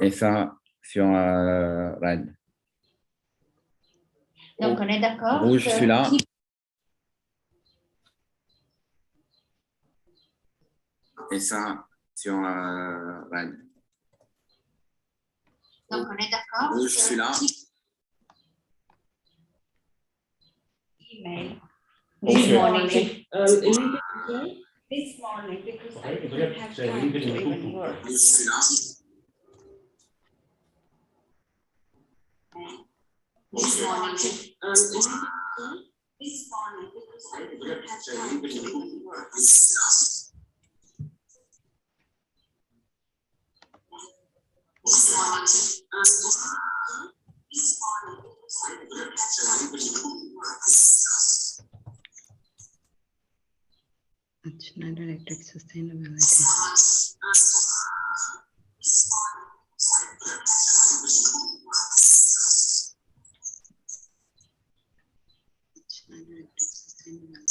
et ça sur red. Donc, on est d'accord. Rouge, celui-là. Et ça sur red. Donc, on est d'accord. Rouge, celui-là. Email. This morning. This morning, because I didn't have time to even work. Rouge, celui-là. This morning. This morning, because I didn't have time to even work. This morning. This morning, because I didn't have time to even work. National Electric Sustainability. National Electric Sustainability.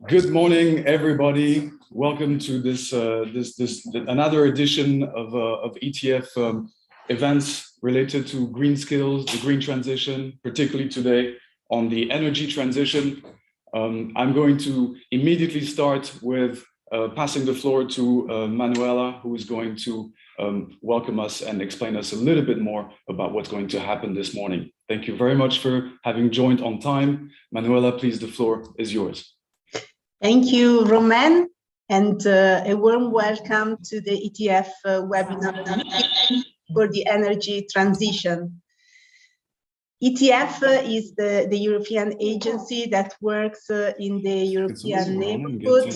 Good morning, everybody. Welcome to this another edition of ETF events related to green skills, the green transition, particularly today on the energy transition. I'm going to immediately start with passing the floor to Manuela, who is going to welcome us and explain us a little bit more about what's going to happen this morning. Thank you very much for having joined on time. Manuela, please, the floor is yours. Thank you, Romain, and a warm welcome to the ETF webinar for the energy transition. ETF is the European agency that works in the European neighborhood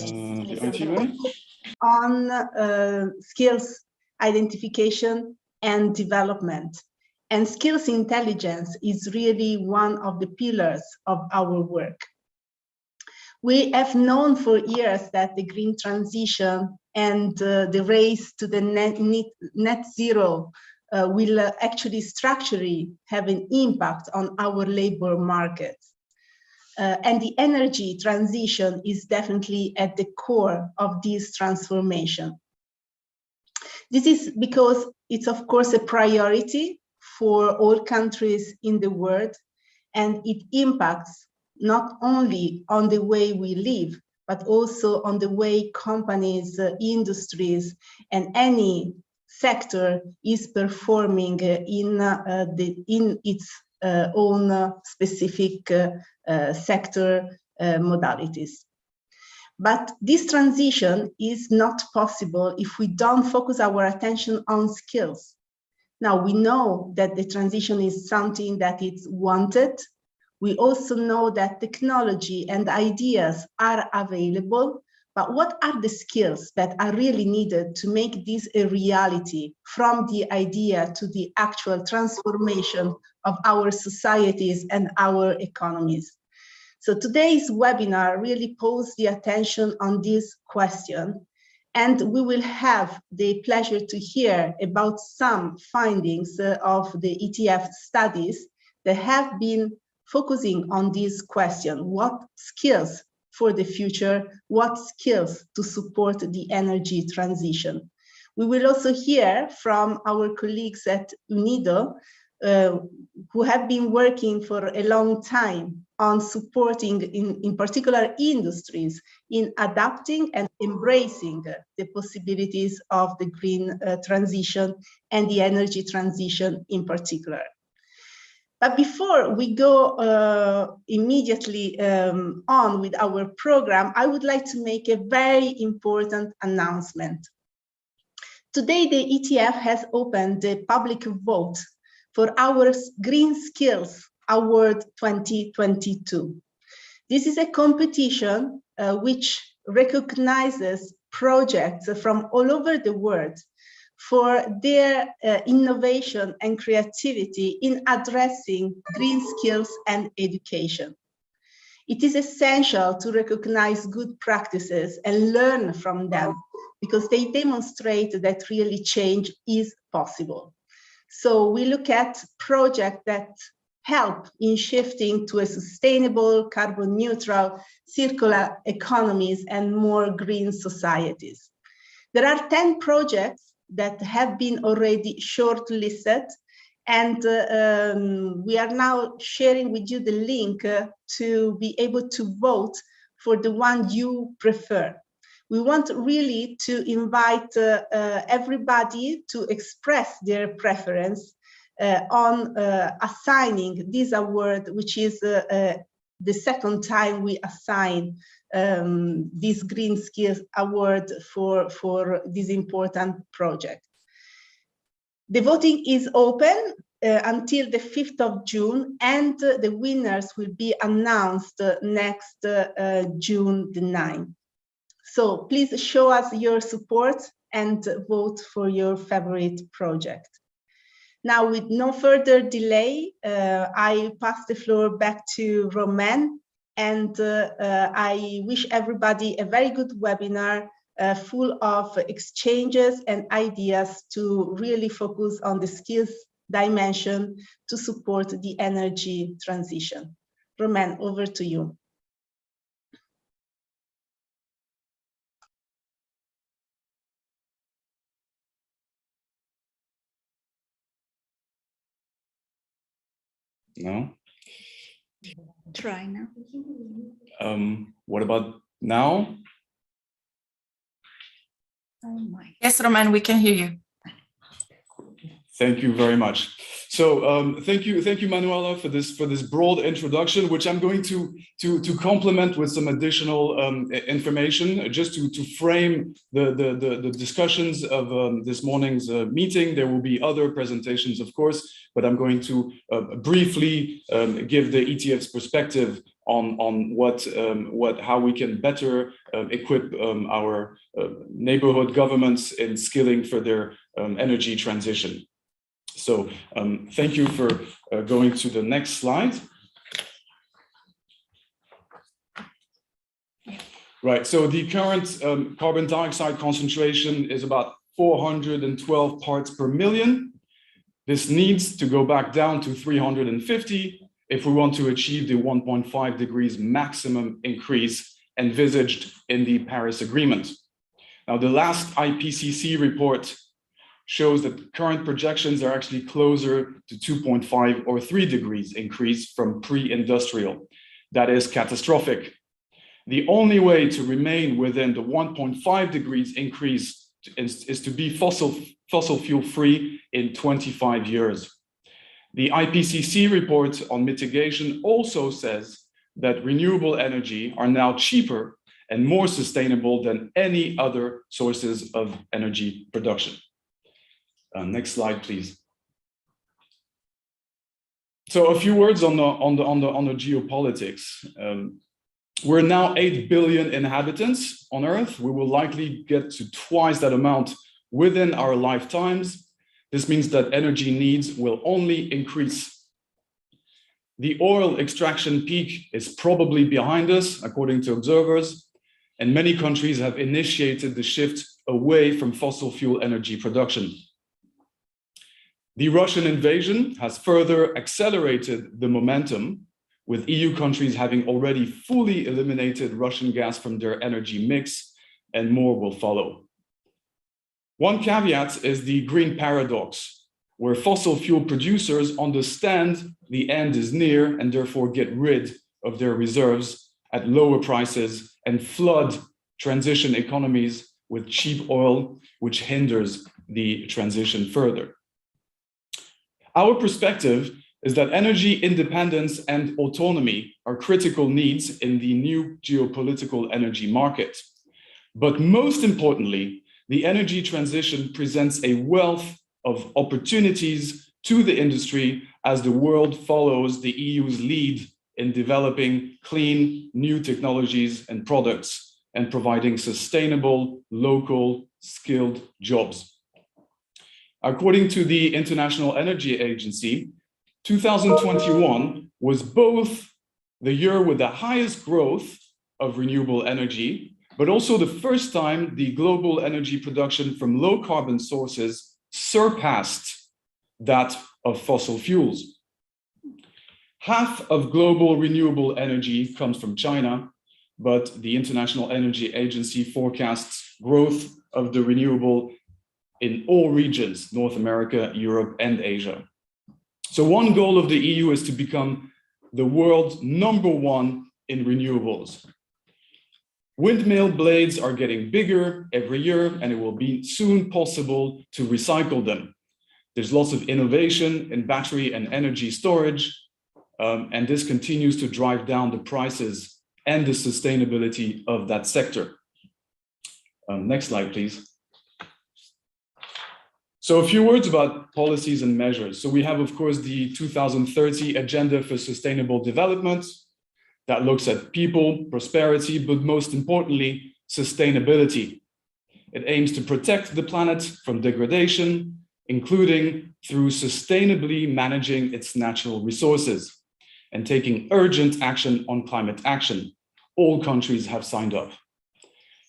on skills identification and development. And skills intelligence is really one of the pillars of our work. We have known for years that the green transition and the race to the net zero will actually structurally have an impact on our labor markets. And the energy transition is definitely at the core of this transformation. This is because it's, of course, a priority for all countries in the world, and it impacts not only on the way we live, but also on the way companies, industries, and any sector is performing in its own specific sector modalities. But this transition is not possible if we don't focus our attention on skills. Now, we know that the transition is something that is wanted. We also know that technology and ideas are available, but what are the skills that are really needed to make this a reality, from the idea to the actual transformation of our societies and our economies? So today's webinar really poses the attention on this question, and we will have the pleasure to hear about some findings of the ETF studies that have been focusing on this question: what skills for the future, what skills to support the energy transition. We will also hear from our colleagues at UNIDO, who have been working for a long time on supporting, in particular, industries in adapting and embracing the possibilities of the green transition and the energy transition in particular. But before we go immediately on with our program, I would like to make a very important announcement. Today, the ETF has opened the public vote for our Green Skills Award 2022. This is a competition which recognizes projects from all over the world for their innovation and creativity in addressing green skills and education. It is essential to recognize good practices and learn from them, because they demonstrate that really change is possible. So we look at projects that help in shifting to a sustainable, carbon neutral, circular economies and more green societies. There are 10 projects that have been already shortlisted, and we are now sharing with you the link to be able to vote for the one you prefer. We want really to invite everybody to express their preference on assigning this award, which is the second time we assign this Green Skills Award for this important project. The voting is open until the 5th of June, and the winners will be announced next June the 9th. So please show us your support and vote for your favorite project. Now, with no further delay, I pass the floor back to Romain, and I wish everybody a very good webinar full of exchanges and ideas to really focus on the skills dimension to support the energy transition. Romain, over to you. No? Try now. What about now? Oh my. Yes, Roman, we can hear you. Thank you very much. So thank you, Manuela, for this broad introduction, which I'm going to complement with some additional information, just to frame the discussions of this morning's meeting. There will be other presentations, of course, but I'm going to briefly give the ETF's perspective on how we can better equip our neighborhood governments in skilling for their energy transition. So thank you for going to the next slide. Right, so the current carbon dioxide concentration is about 412 parts per million. This needs to go back down to 350 if we want to achieve the 1.5 degrees maximum increase envisaged in the Paris Agreement. Now, the last IPCC report shows that current projections are actually closer to 2.5 or 3 degrees increase from pre-industrial. That is catastrophic. The only way to remain within the 1.5 degrees increase is to be fossil fuel free in 25 years. The IPCC report on mitigation also says that renewable energy are now cheaper and more sustainable than any other sources of energy production. Next slide, please. So a few words on the geopolitics. We're now 8 billion inhabitants on Earth. We will likely get to twice that amount within our lifetimes. This means that energy needs will only increase. The oil extraction peak is probably behind us, according to observers, and many countries have initiated the shift away from fossil fuel energy production. The Russian invasion has further accelerated the momentum, with EU countries having already fully eliminated Russian gas from their energy mix, and more will follow. One caveat is the green paradox, where fossil fuel producers understand the end is near and therefore get rid of their reserves at lower prices and flood transition economies with cheap oil, which hinders the transition further. Our perspective is that energy independence and autonomy are critical needs in the new geopolitical energy market. But most importantly, the energy transition presents a wealth of opportunities to the industry as the world follows the EU's lead in developing clean new technologies and products and providing sustainable, local, skilled jobs. According to the International Energy Agency, 2021 was both the year with the highest growth of renewable energy, but also the first time the global energy production from low carbon sources surpassed that of fossil fuels. Half of global renewable energy comes from China, but the International Energy Agency forecasts growth of the renewable in all regions, North America, Europe, and Asia. So one goal of the EU is to become the world's #1 in renewables. Windmill blades are getting bigger every year, and it will be soon possible to recycle them. There's lots of innovation in battery and energy storage, and this continues to drive down the prices and the sustainability of that sector. Next slide, please. So a few words about policies and measures. So we have, of course, the 2030 Agenda for Sustainable Development that looks at people, prosperity, but most importantly, sustainability. It aims to protect the planet from degradation, including through sustainably managing its natural resources and taking urgent action on climate action. All countries have signed up.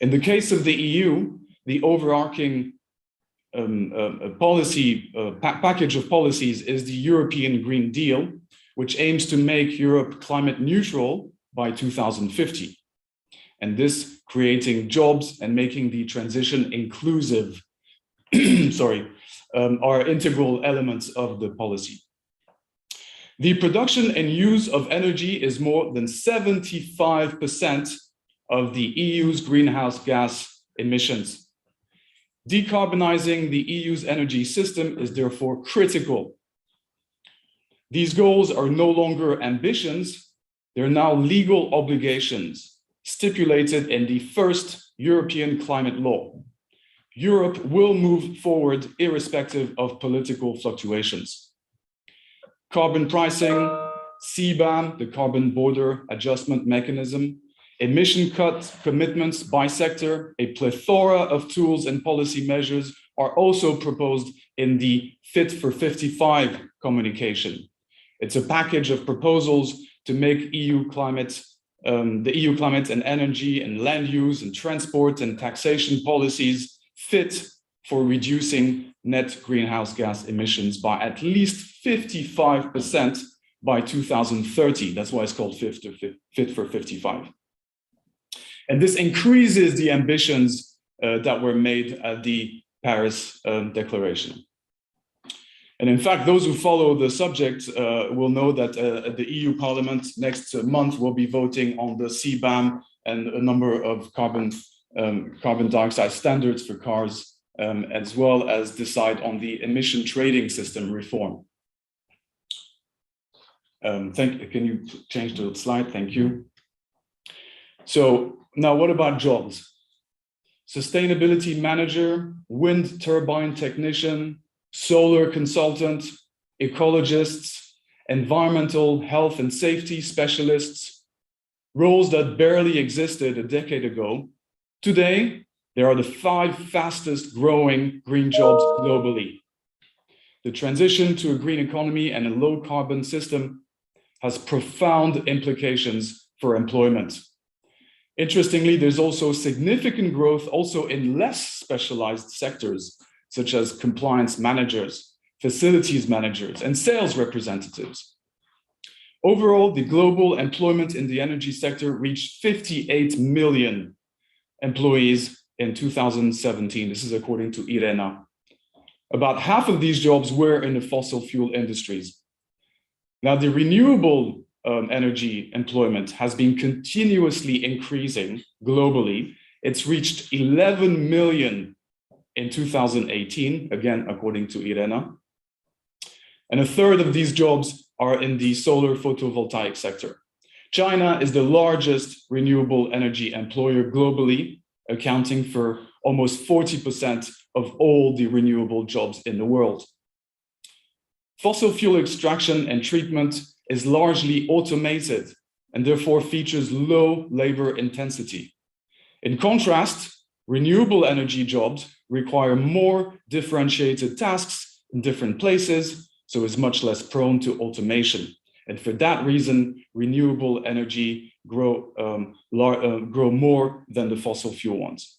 In the case of the EU, the overarching package of policies is the European Green Deal, which aims to make Europe climate neutral by 2050. And this creating jobs and making the transition inclusive, are integral elements of the policy. The production and use of energy is more than 75% of the EU's greenhouse gas emissions. Decarbonizing the EU's energy system is therefore critical. These goals are no longer ambitions, they're now legal obligations stipulated in the first European climate law. Europe will move forward irrespective of political fluctuations. Carbon pricing, CBAM, the Carbon Border Adjustment Mechanism, emission cut commitments by sector, a plethora of tools and policy measures are also proposed in the Fit for 55 communication. It's a package of proposals to make the EU climate and energy and land use and transport and taxation policies fit for reducing net greenhouse gas emissions by at least 55% by 2030. That's why it's called Fit for 55. And this increases the ambitions that were made at the Paris Declaration. And in fact, those who follow the subject will know that the EU Parliament next month will be voting on the CBAM and a number of carbon dioxide standards for cars, as well as decide on the emission trading system reform. Can you change the slide? Thank you. So now what about jobs? Sustainability manager, wind turbine technician, solar consultant, ecologists, environmental health and safety specialists, roles that barely existed a decade ago. Today, they are the 5 fastest growing green jobs globally. The transition to a green economy and a low carbon system has profound implications for employment. Interestingly, there's also significant growth also in less specialized sectors, such as compliance managers, facilities managers, and sales representatives. Overall, the global employment in the energy sector reached 58 million employees in 2017. This is according to IRENA. About half of these jobs were in the fossil fuel industries. Now, the renewable energy employment has been continuously increasing globally. It's reached 11 million in 2018, again, according to IRENA. And a third of these jobs are in the solar photovoltaic sector. China is the largest renewable energy employer globally, accounting for almost 40% of all the renewable jobs in the world. Fossil fuel extraction and treatment is largely automated and therefore features low labor intensity. In contrast, renewable energy jobs require more differentiated tasks in different places, so is much less prone to automation. And for that reason, renewable energy grow more than the fossil fuel ones.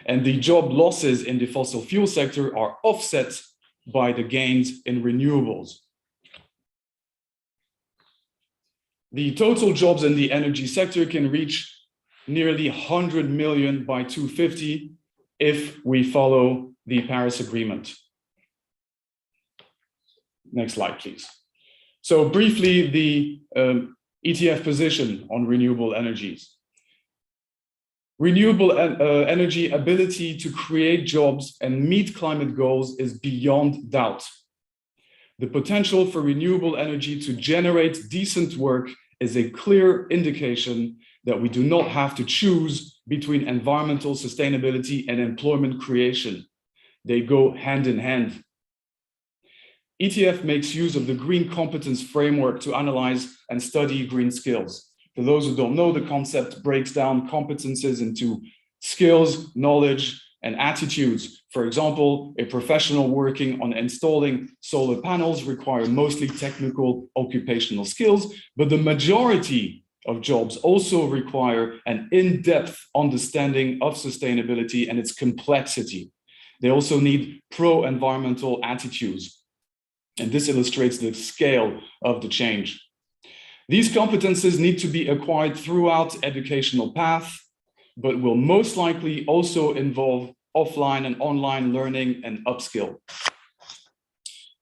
And the job losses in the fossil fuel sector are offset by the gains in renewables. The total jobs in the energy sector can reach nearly 100 million by 2050 if we follow the Paris Agreement. Next slide, please. So briefly, the ETF position on renewable energies. Renewable energy ability to create jobs and meet climate goals is beyond doubt. The potential for renewable energy to generate decent work is a clear indication that we do not have to choose between environmental sustainability and employment creation. They go hand in hand. ETF makes use of the green competence framework to analyze and study green skills. For those who don't know, the concept breaks down competences into skills, knowledge, and attitudes. For example, a professional working on installing solar panels require mostly technical occupational skills, but the majority of jobs also require an in-depth understanding of sustainability and its complexity. They also need pro-environmental attitudes. And this illustrates the scale of the change. These competences need to be acquired throughout educational path, but will most likely also involve offline and online learning and upskill.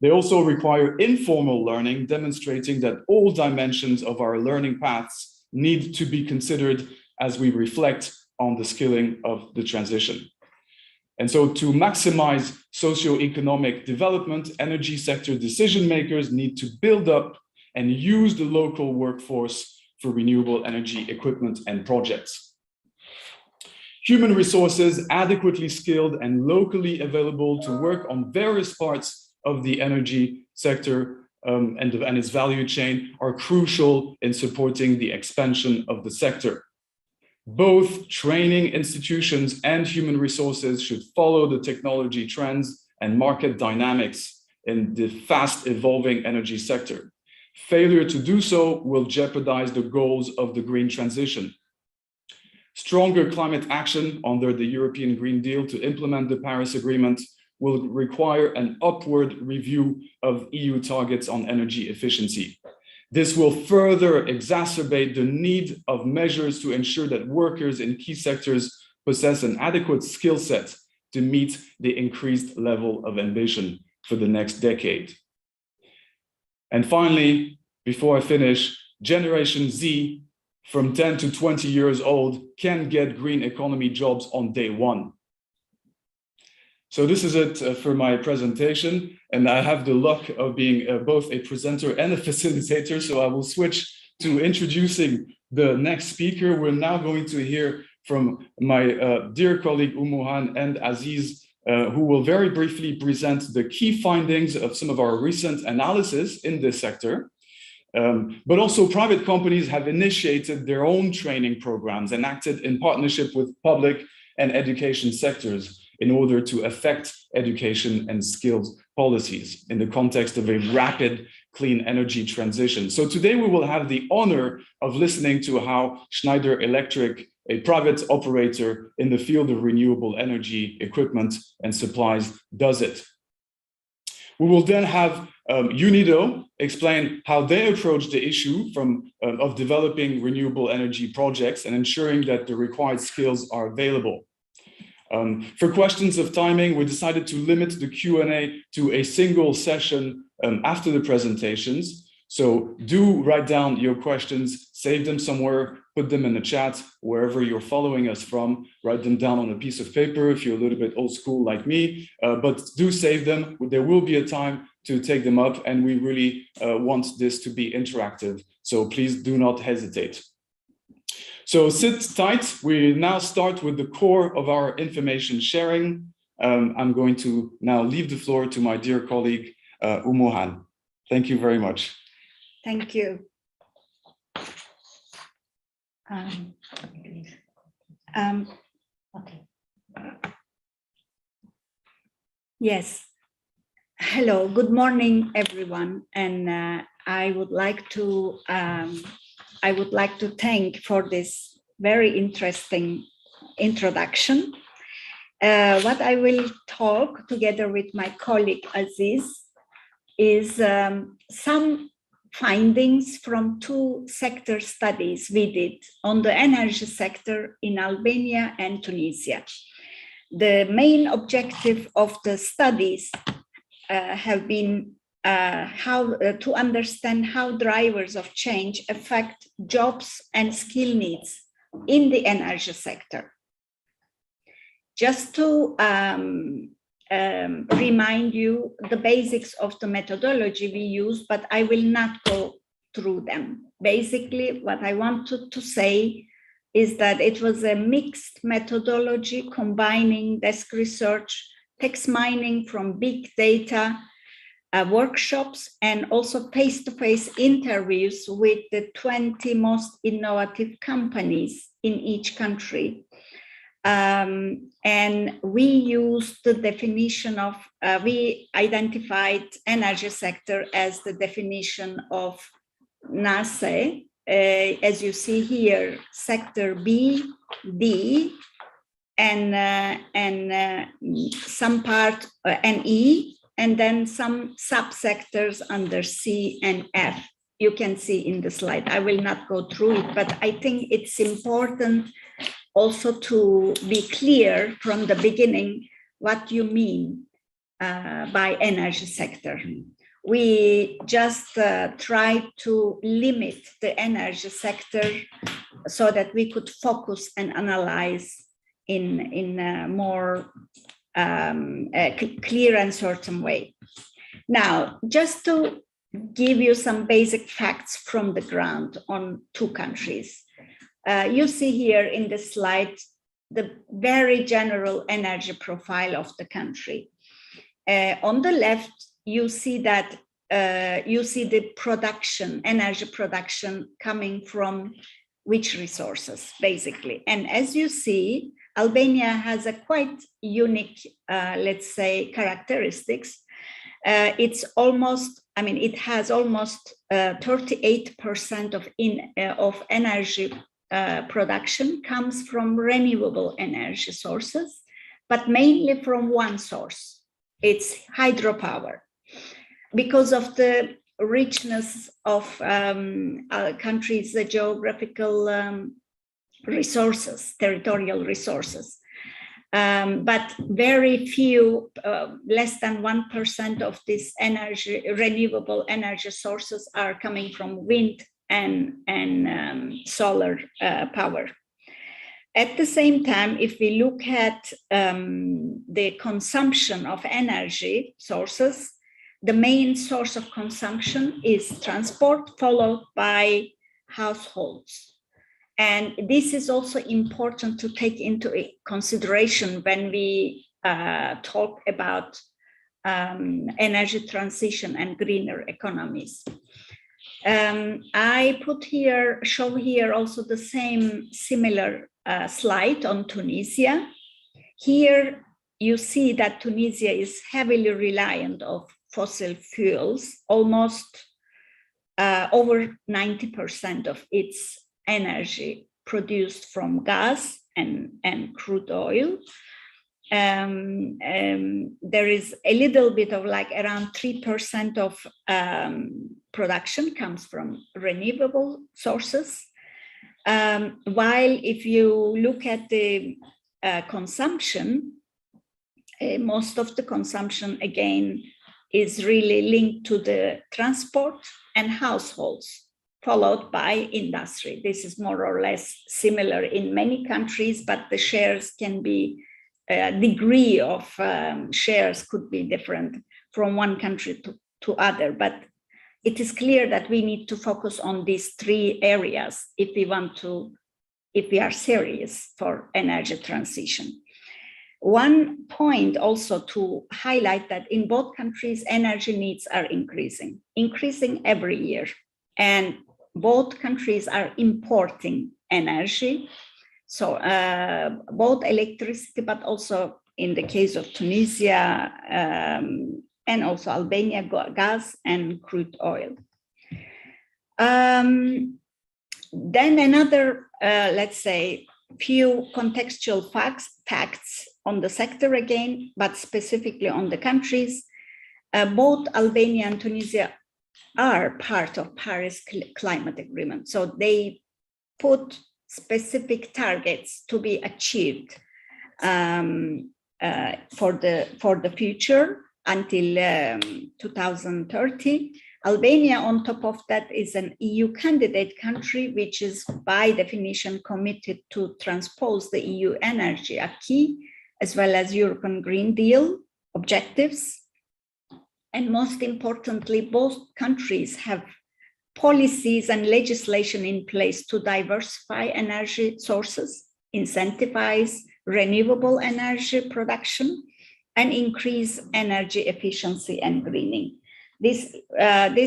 They also require informal learning, demonstrating that all dimensions of our learning paths need to be considered as we reflect on the skilling of the transition. And so to maximize socioeconomic development, energy sector decision makers need to build up and use the local workforce for renewable energy equipment and projects. Human resources adequately skilled and locally available to work on various parts of the energy sector and its value chain are crucial in supporting the expansion of the sector. Both training institutions and human resources should follow the technology trends and market dynamics in the fast evolving energy sector. Failure to do so will jeopardize the goals of the green transition. Stronger climate action under the European Green Deal to implement the Paris Agreement will require an upward review of EU targets on energy efficiency. This will further exacerbate the need of measures to ensure that workers in key sectors possess an adequate skill set to meet the increased level of ambition for the next decade. And finally, before I finish, Generation Z from 10 to 20 years old can get green economy jobs on day one. So this is it for my presentation, and I have the luck of being both a presenter and a facilitator, so I will switch to introducing the next speaker. We're now going to hear from my dear colleague Umuhan and Aziz, who will very briefly present the key findings of some of our recent analysis in this sector. But also private companies have initiated their own training programs and acted in partnership with public and education sectors in order to affect education and skills policies in the context of a rapid clean energy transition. So today we will have the honor of listening to how Schneider Electric, a private operator in the field of renewable energy equipment and supplies, does it. We will then have UNIDO explain how they approach the issue of developing renewable energy projects and ensuring that the required skills are available. For questions of timing, we decided to limit the Q&A to a single session after the presentations. So do write down your questions, save them somewhere, put them in the chat, wherever you're following us from, write them down on a piece of paper if you're a little bit old school like me, but do save them. There will be a time to take them up, and we really want this to be interactive. So please do not hesitate. So sit tight. We now start with the core of our information sharing. I'm going to now leave the floor to my dear colleague, Umuhan. Thank you very much. Thank you. Yes. Hello. Good morning, everyone. And I would like to thank for this very interesting introduction. What I will talk together with my colleague Aziz is some findings from 2 sector studies we did on the energy sector in Albania and Tunisia. The main objective of the studies have been to understand how drivers of change affect jobs and skill needs in the energy sector. Just to remind you the basics of the methodology we use, but I will not go through them. Basically, what I wanted to say is that it was a mixed methodology combining desk research, text mining from big data, workshops, and also face-to-face interviews with the 20 most innovative companies in each country. And we used the definition of, we identified energy sector as the definition of NACE, as you see here, sector B, D, and some part, and E, and then some subsectors under C and F. You can see in the slide. I will not go through it, but I think it's important also to be clear from the beginning what you mean by energy sector. We just tried to limit the energy sector so that we could focus and analyze in a more clear and certain way. Now, just to give you some basic facts from the ground on 2 countries. You see here in the slide the very general energy profile of the country. On the left, you see that the production, energy production coming from which resources, basically. And as you see, Albania has a quite unique, let's say, characteristics. It's almost, I mean, it has almost 38% of energy production comes from renewable energy sources, but mainly from one source. It's hydropower. Because of the richness of countries' geographical resources, territorial resources. But very few, less than 1% of this energy, renewable energy sources are coming from wind and solar power. At the same time, if we look at the consumption of energy sources, the main source of consumption is transport, followed by households. And this is also important to take into consideration when we talk about energy transition and greener economies. I show here also the same similar slide on Tunisia. Here you see that Tunisia is heavily reliant on fossil fuels. Almost over 90% of its energy produced from gas and crude oil. There is a little bit of like around 3% of production comes from renewable sources. While if you look at the consumption, most of the consumption again is really linked to the transport and households, followed by industry. This is more or less similar in many countries, but the shares can be, degree of shares could be different from one country to other. But it is clear that we need to focus on these 3 areas if we are serious for energy transition. One point also to highlight that in both countries, energy needs are increasing every year. And both countries are importing energy. So both electricity, but also in the case of Tunisia and also Albania, gas and crude oil. Then another, let's say, few contextual facts on the sector again, but specifically on the countries. Both Albania and Tunisia are part of Paris Climate Agreement. So they put specific targets to be achieved for the future until 2030. Albania, on top of that, is an EU candidate country, which is by definition committed to transpose the EU energy acquis, as well as European Green Deal objectives. And most importantly, both countries have policies and legislation in place to diversify energy sources, incentivize renewable energy production, and increase energy efficiency and greening. This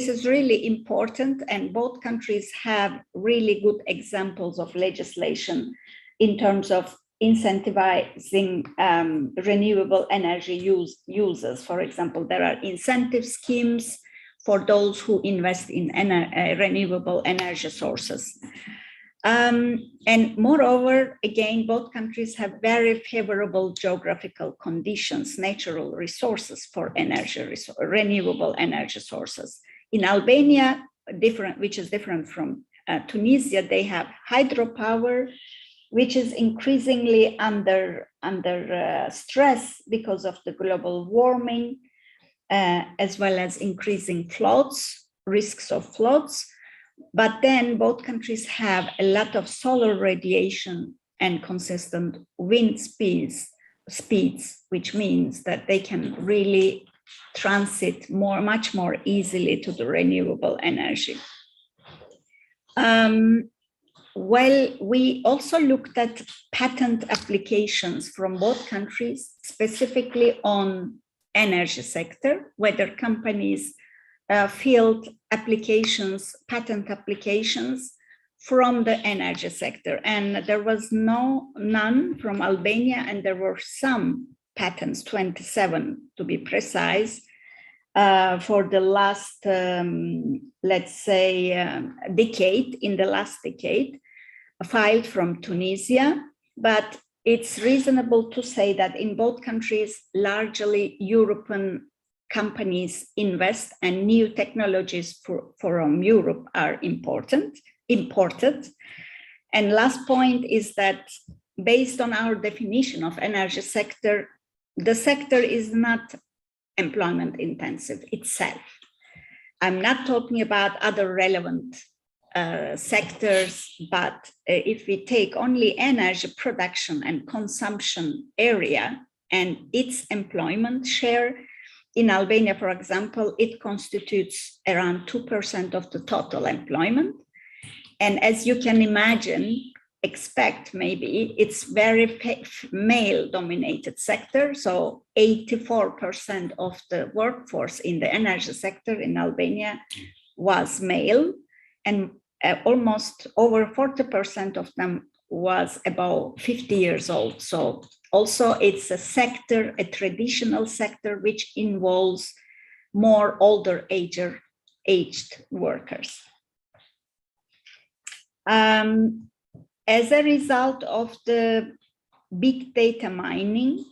is really important, and both countries have really good examples of legislation in terms of incentivizing renewable energy users. For example, there are incentive schemes for those who invest in renewable energy sources. And moreover, again, both countries have very favorable geographical conditions, natural resources for renewable energy sources. In Albania, which is different from Tunisia, they have hydropower, which is increasingly under stress because of the global warming, as well as increasing floods, risks of floods. But then both countries have a lot of solar radiation and consistent wind speeds, which means that they can really transit much more easily to the renewable energy. Well, we also looked at patent applications from both countries, specifically on energy sector, whether companies filed applications, patent applications from the energy sector. And there was none from Albania, and there were some patents, 27 to be precise, for the last, let's say, decade, in the last decade, filed from Tunisia. But it's reasonable to say that in both countries, largely European companies invest, and new technologies from Europe are imported. And last point is that based on our definition of energy sector, the sector is not employment intensive itself. I'm not talking about other relevant sectors, but if we take only energy production and consumption area and its employment share, in Albania, for example, it constitutes around 2% of the total employment. And as you can expect maybe, it's very male-dominated sector. So 84% of the workforce in the energy sector in Albania was male, and almost over 40% of them was about 50 years old. So also it's a sector, a traditional sector, which involves more older aged workers. As a result of the big data mining,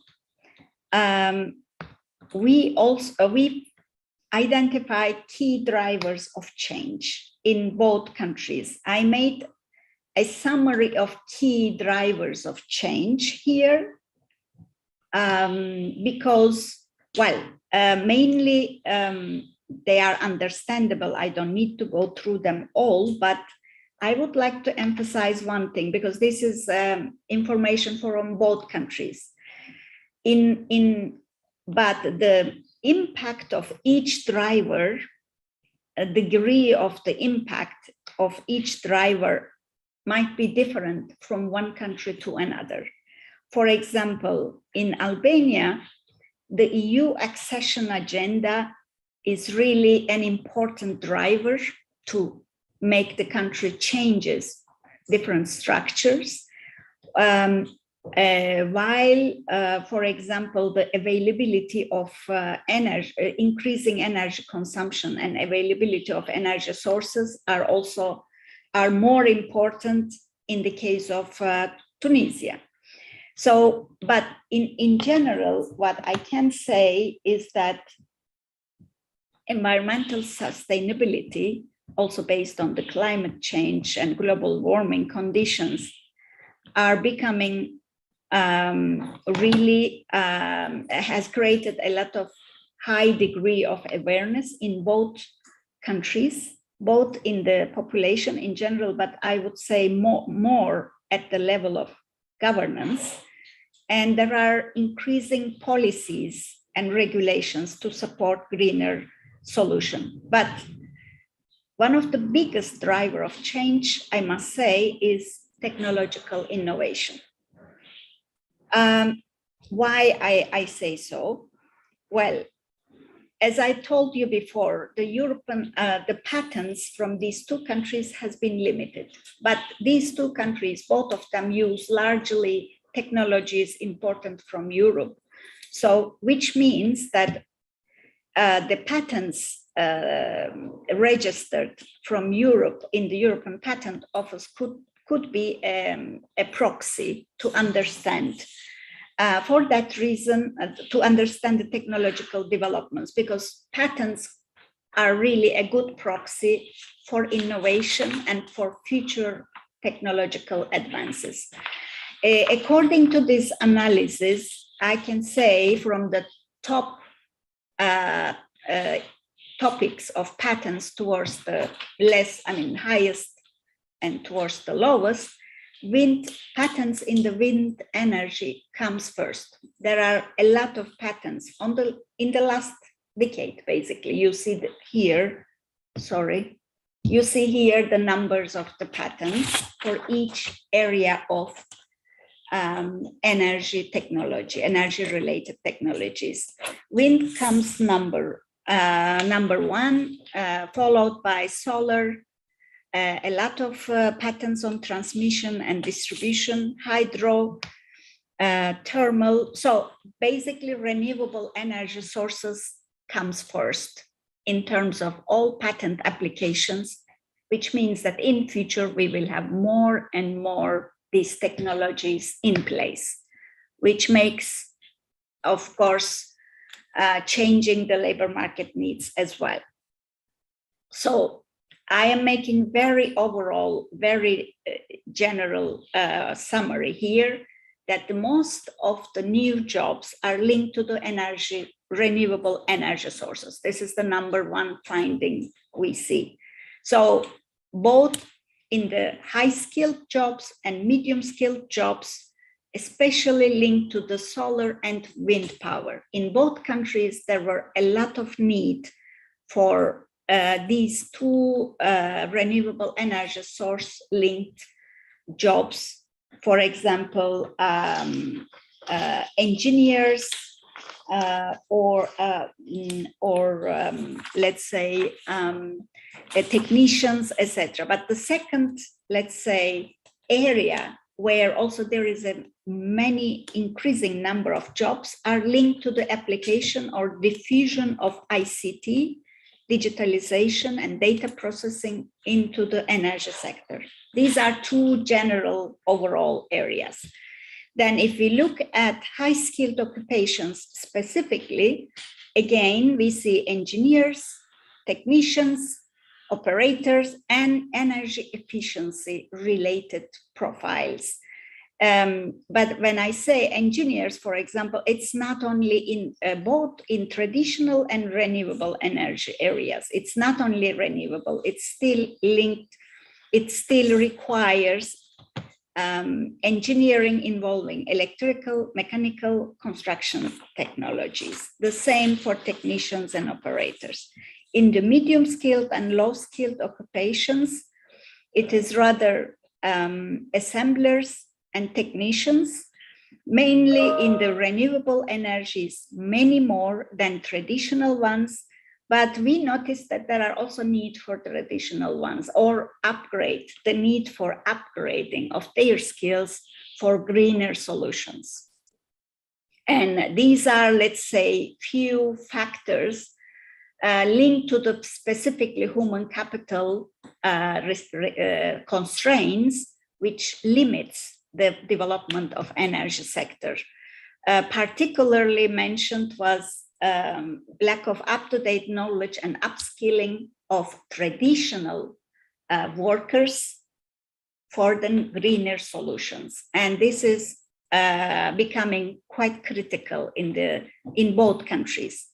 we identify key drivers of change in both countries. I made a summary of key drivers of change here, because, well, mainly they are understandable. I don't need to go through them all, but I would like to emphasize one thing, because this is information from both countries. But the impact of each driver, a degree of the impact of each driver might be different from one country to another. For example, in Albania, the EU accession agenda is really an important driver to make the country changes different structures, while, for example, the availability of increasing energy consumption and availability of energy sources are more important in the case of Tunisia. So, but in general, what I can say is that environmental sustainability, also based on the climate change and global warming conditions, are becoming really has created a lot of high degree of awareness in both countries, both in the population in general, but I would say more at the level of governance. And there are increasing policies and regulations to support greener solution. But one of the biggest driver of change, I must say, is technological innovation. Why I say so? Well, as I told you before, the patents from these two countries has been limited, but these two countries, both of them use largely technologies important from Europe. So, which means that the patents registered from Europe in the European Patent Office could be a proxy to understand. For that reason, to understand the technological developments, because patents are really a good proxy for innovation and for future technological advances. According to this analysis, I can say from the top topics of patents towards the highest and towards the lowest, patents in the wind energy comes first. There are a lot of patents in the last decade, basically. You see here the numbers of the patents for each area of energy technology, energy-related technologies. Wind comes number one, followed by solar, a lot of patents on transmission and distribution, hydro, thermal. So basically renewable energy sources comes first in terms of all patent applications, which means that in future we will have more and more these technologies in place, which makes, of course, changing the labor market needs as well. So I am making very overall, very general summary here that the most of the new jobs are linked to the renewable energy sources. This is the number one finding we see. So both in the high-skilled jobs and medium-skilled jobs, especially linked to the solar and wind power. In both countries, there were a lot of need for these two renewable energy source linked jobs. For example, engineers or let's say technicians, etc. But the second, let's say, area where also there is a many increasing number of jobs are linked to the application or diffusion of ICT, digitalization and data processing into the energy sector. These are two general overall areas. Then if we look at high-skilled occupations specifically, again, we see engineers, technicians, operators, and energy efficiency related profiles. But when I say engineers, for example, it's not only in both in traditional and renewable energy areas. It's not only renewable, it's still linked, it still requires engineering involving electrical, mechanical, construction technologies. The same for technicians and operators. In the medium-skilled and low-skilled occupations, it is rather assemblers and technicians, mainly in the renewable energies, many more than traditional ones. But we noticed that there are also need for traditional ones or the need for upgrading of their skills for greener solutions. And these are, let's say, few factors linked to the specifically human capital constraints, which limits the development of energy sector. Particularly mentioned was lack of up-to-date knowledge and upskilling of traditional workers for the greener solutions. And this is becoming quite critical in both countries.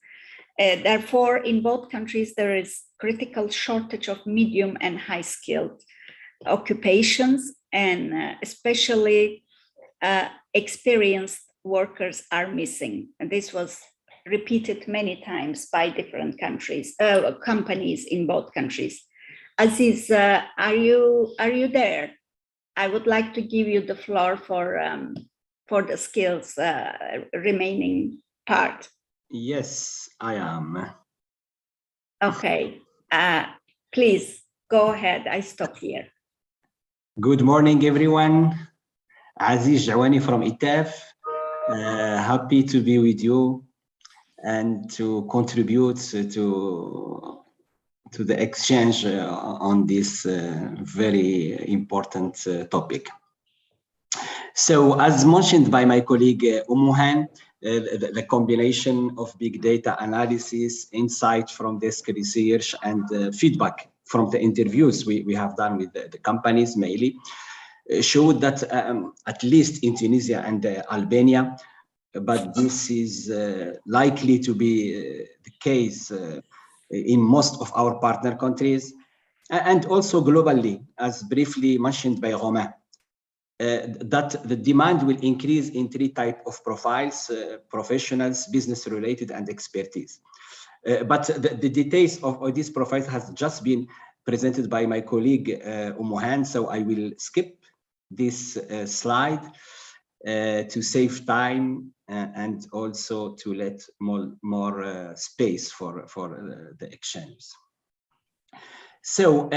Therefore, in both countries, there is critical shortage of medium and high-skilled occupations, and especially experienced workers are missing. And this was repeated many times by different countries, companies in both countries. Aziz, are you there? I would like to give you the floor for the skills remaining part. Yes, I am. Okay, please go ahead. I stop here. Good morning, everyone. Aziz Jawani from ITAF. Happy to be with you and to contribute to the exchange on this very important topic. So, as mentioned by my colleague Umuhan, the combination of big data analysis, insight from desk research, and feedback from the interviews we have done with the companies mainly showed that at least in Tunisia and Albania, but this is likely to be the case in most of our partner countries, and also globally, as briefly mentioned by Romain, that the demand will increase in three types of profiles: professionals, business-related, and expertise. But the details of these profiles has just been presented by my colleague Umuhan, so I will skip this slide to save time and also to let more space for the exchange. So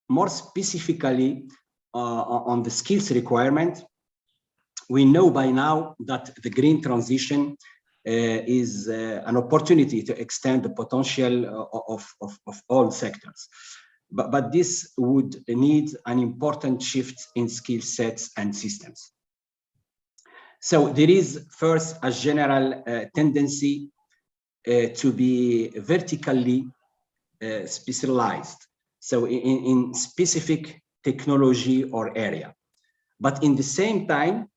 more specifically on the skills requirement, we know by now that the green transition is an opportunity to extend the potential of all sectors. But this would need an important shift in skill sets and systems. So there is first a general tendency to be vertically specialized, so in specific technology or area, but in the same time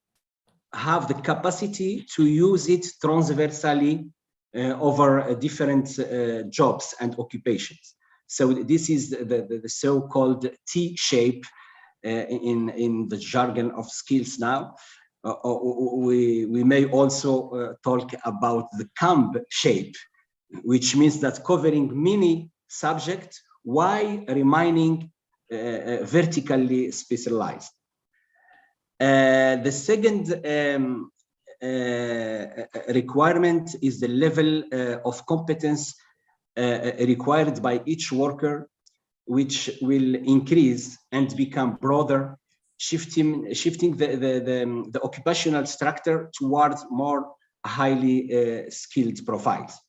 have the capacity to use it transversally over different jobs and occupations. So this is the so-called T-shape in the jargon of skills now. We may also talk about the CAMB shape, which means that covering many subjects while remaining vertically specialized. The second requirement is the level of competence required by each worker, which will increase and become broader, shifting the occupational structure towards more highly skilled profiles,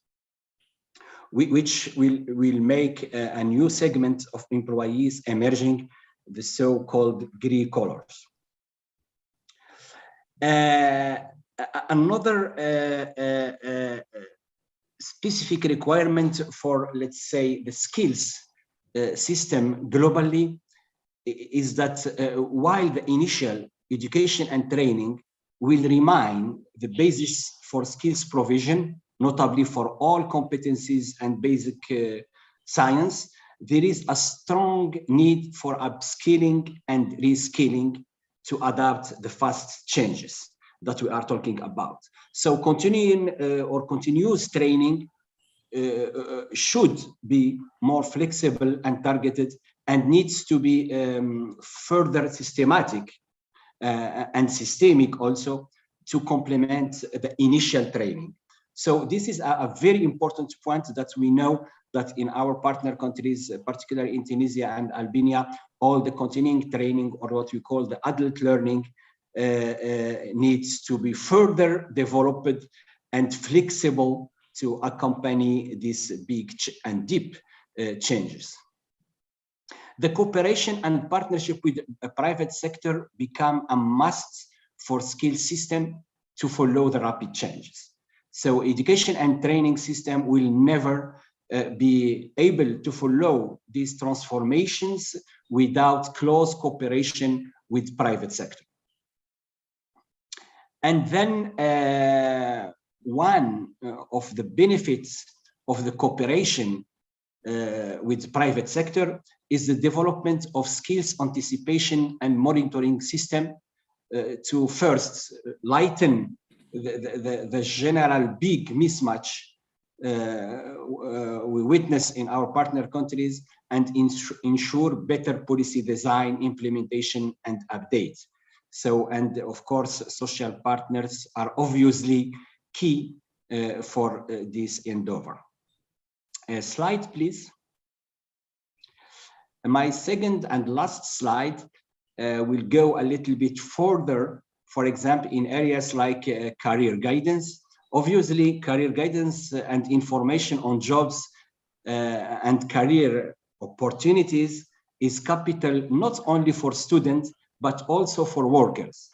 which will make a new segment of employees emerging, the so-called green collars. Another specific requirement for, let's say, the skills system globally is that while the initial education and training will remain the basis for skills provision, notably for all competencies and basic science, there is a strong need for upskilling and reskilling to adapt the fast changes that we are talking about. So continuing or continuous training should be more flexible and targeted, and needs to be further systematic and systemic also to complement the initial training. So this is a very important point that we know that in our partner countries, particularly in Tunisia and Albania, all the continuing training, or what we call the adult learning, needs to be further developed and flexible to accompany these big and deep changes. The cooperation and partnership with the private sector become a must for skill system to follow the rapid changes. So education and training system will never be able to follow these transformations without close cooperation with private sector. And then one of the benefits of the cooperation with private sector is the development of skills anticipation and monitoring system to first lighten the general big mismatch we witness in our partner countries and ensure better policy design, implementation, and updates. So, and of course, social partners are obviously key for this endeavor. Slide, please. My second and last slide will go a little bit further, for example, in areas like career guidance. Obviously, career guidance and information on jobs and career opportunities is capital not only for students, but also for workers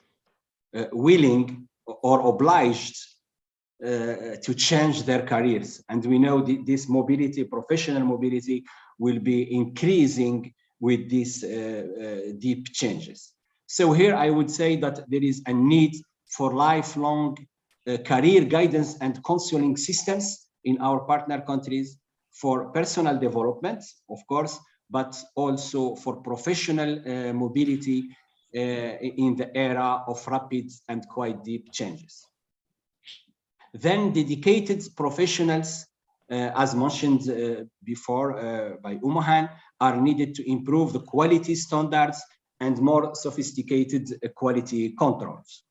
willing or obliged to change their careers. And we know this mobility, professional mobility, will be increasing with these deep changes. So here I would say that there is a need for lifelong career guidance and counseling systems in our partner countries for personal development, of course, but also for professional mobility in the era of rapid and quite deep changes. Then dedicated professionals, as mentioned before by Umuhan, are needed to improve the quality standards and more sophisticated quality controls.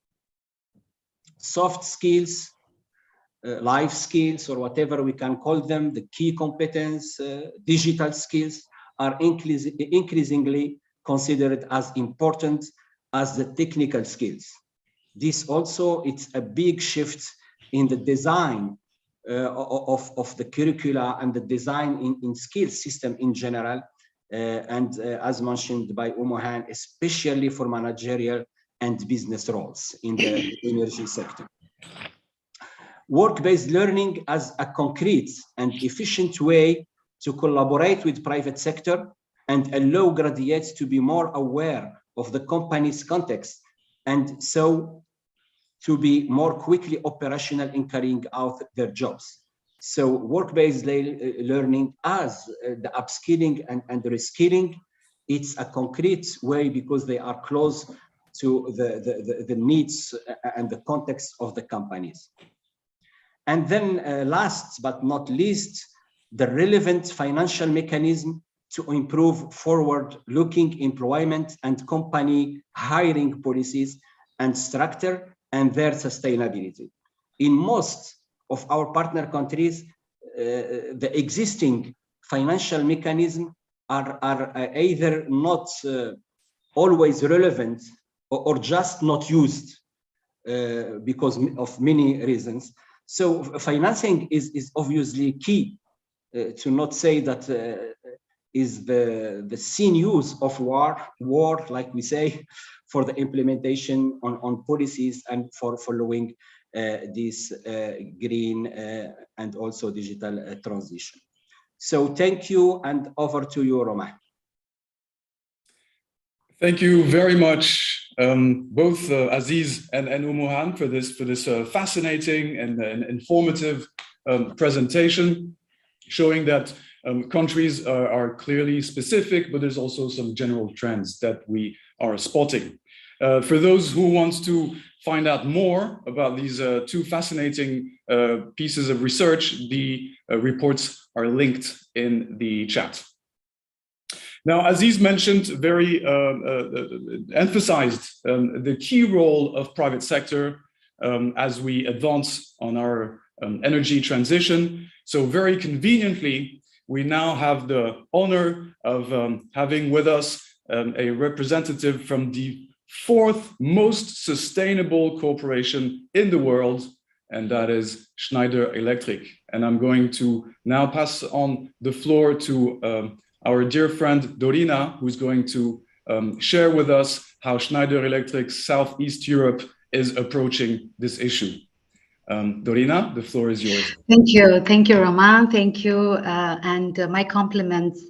Soft skills, life skills, or whatever we can call them, the key competence, digital skills are increasingly considered as important as the technical skills. This also, it's a big shift in the design of the curricula and the design in skills system in general. And as mentioned by Umuhan, especially for managerial and business roles in the energy sector. Work-based learning as a concrete and efficient way to collaborate with private sector and allow graduates to be more aware of the company's context and so to be more quickly operational in carrying out their jobs. So work-based learning as the upskilling and the reskilling, it's a concrete way because they are close to the needs and the context of the companies. And then last but not least, the relevant financial mechanism to improve forward-looking employment and company hiring policies and structure and their sustainability. In most of our partner countries, the existing financial mechanisms are either not always relevant or just not used because of many reasons. So financing is obviously key, to not say that is the sinews of war, like we say, for the implementation on policies and for following this green and also digital transition. So thank you, and over to you, Roma. Thank you very much, both Aziz and Umuhan, for this fascinating and informative presentation, showing that countries are clearly specific, but there's also some general trends that we are spotting. For those who want to find out more about these two fascinating pieces of research, the reports are linked in the chat. Now, Aziz mentioned emphasized the key role of private sector as we advance on our energy transition. So very conveniently, we now have the honor of having with us a representative from the fourth most sustainable corporation in the world, and that is Schneider Electric. And I'm going to now pass on the floor to our dear friend Dorina, who's going to share with us how Schneider Electric Southeast Europe is approaching this issue. Dorina, the floor is yours. Thank you, Roman. Thank you, and my compliments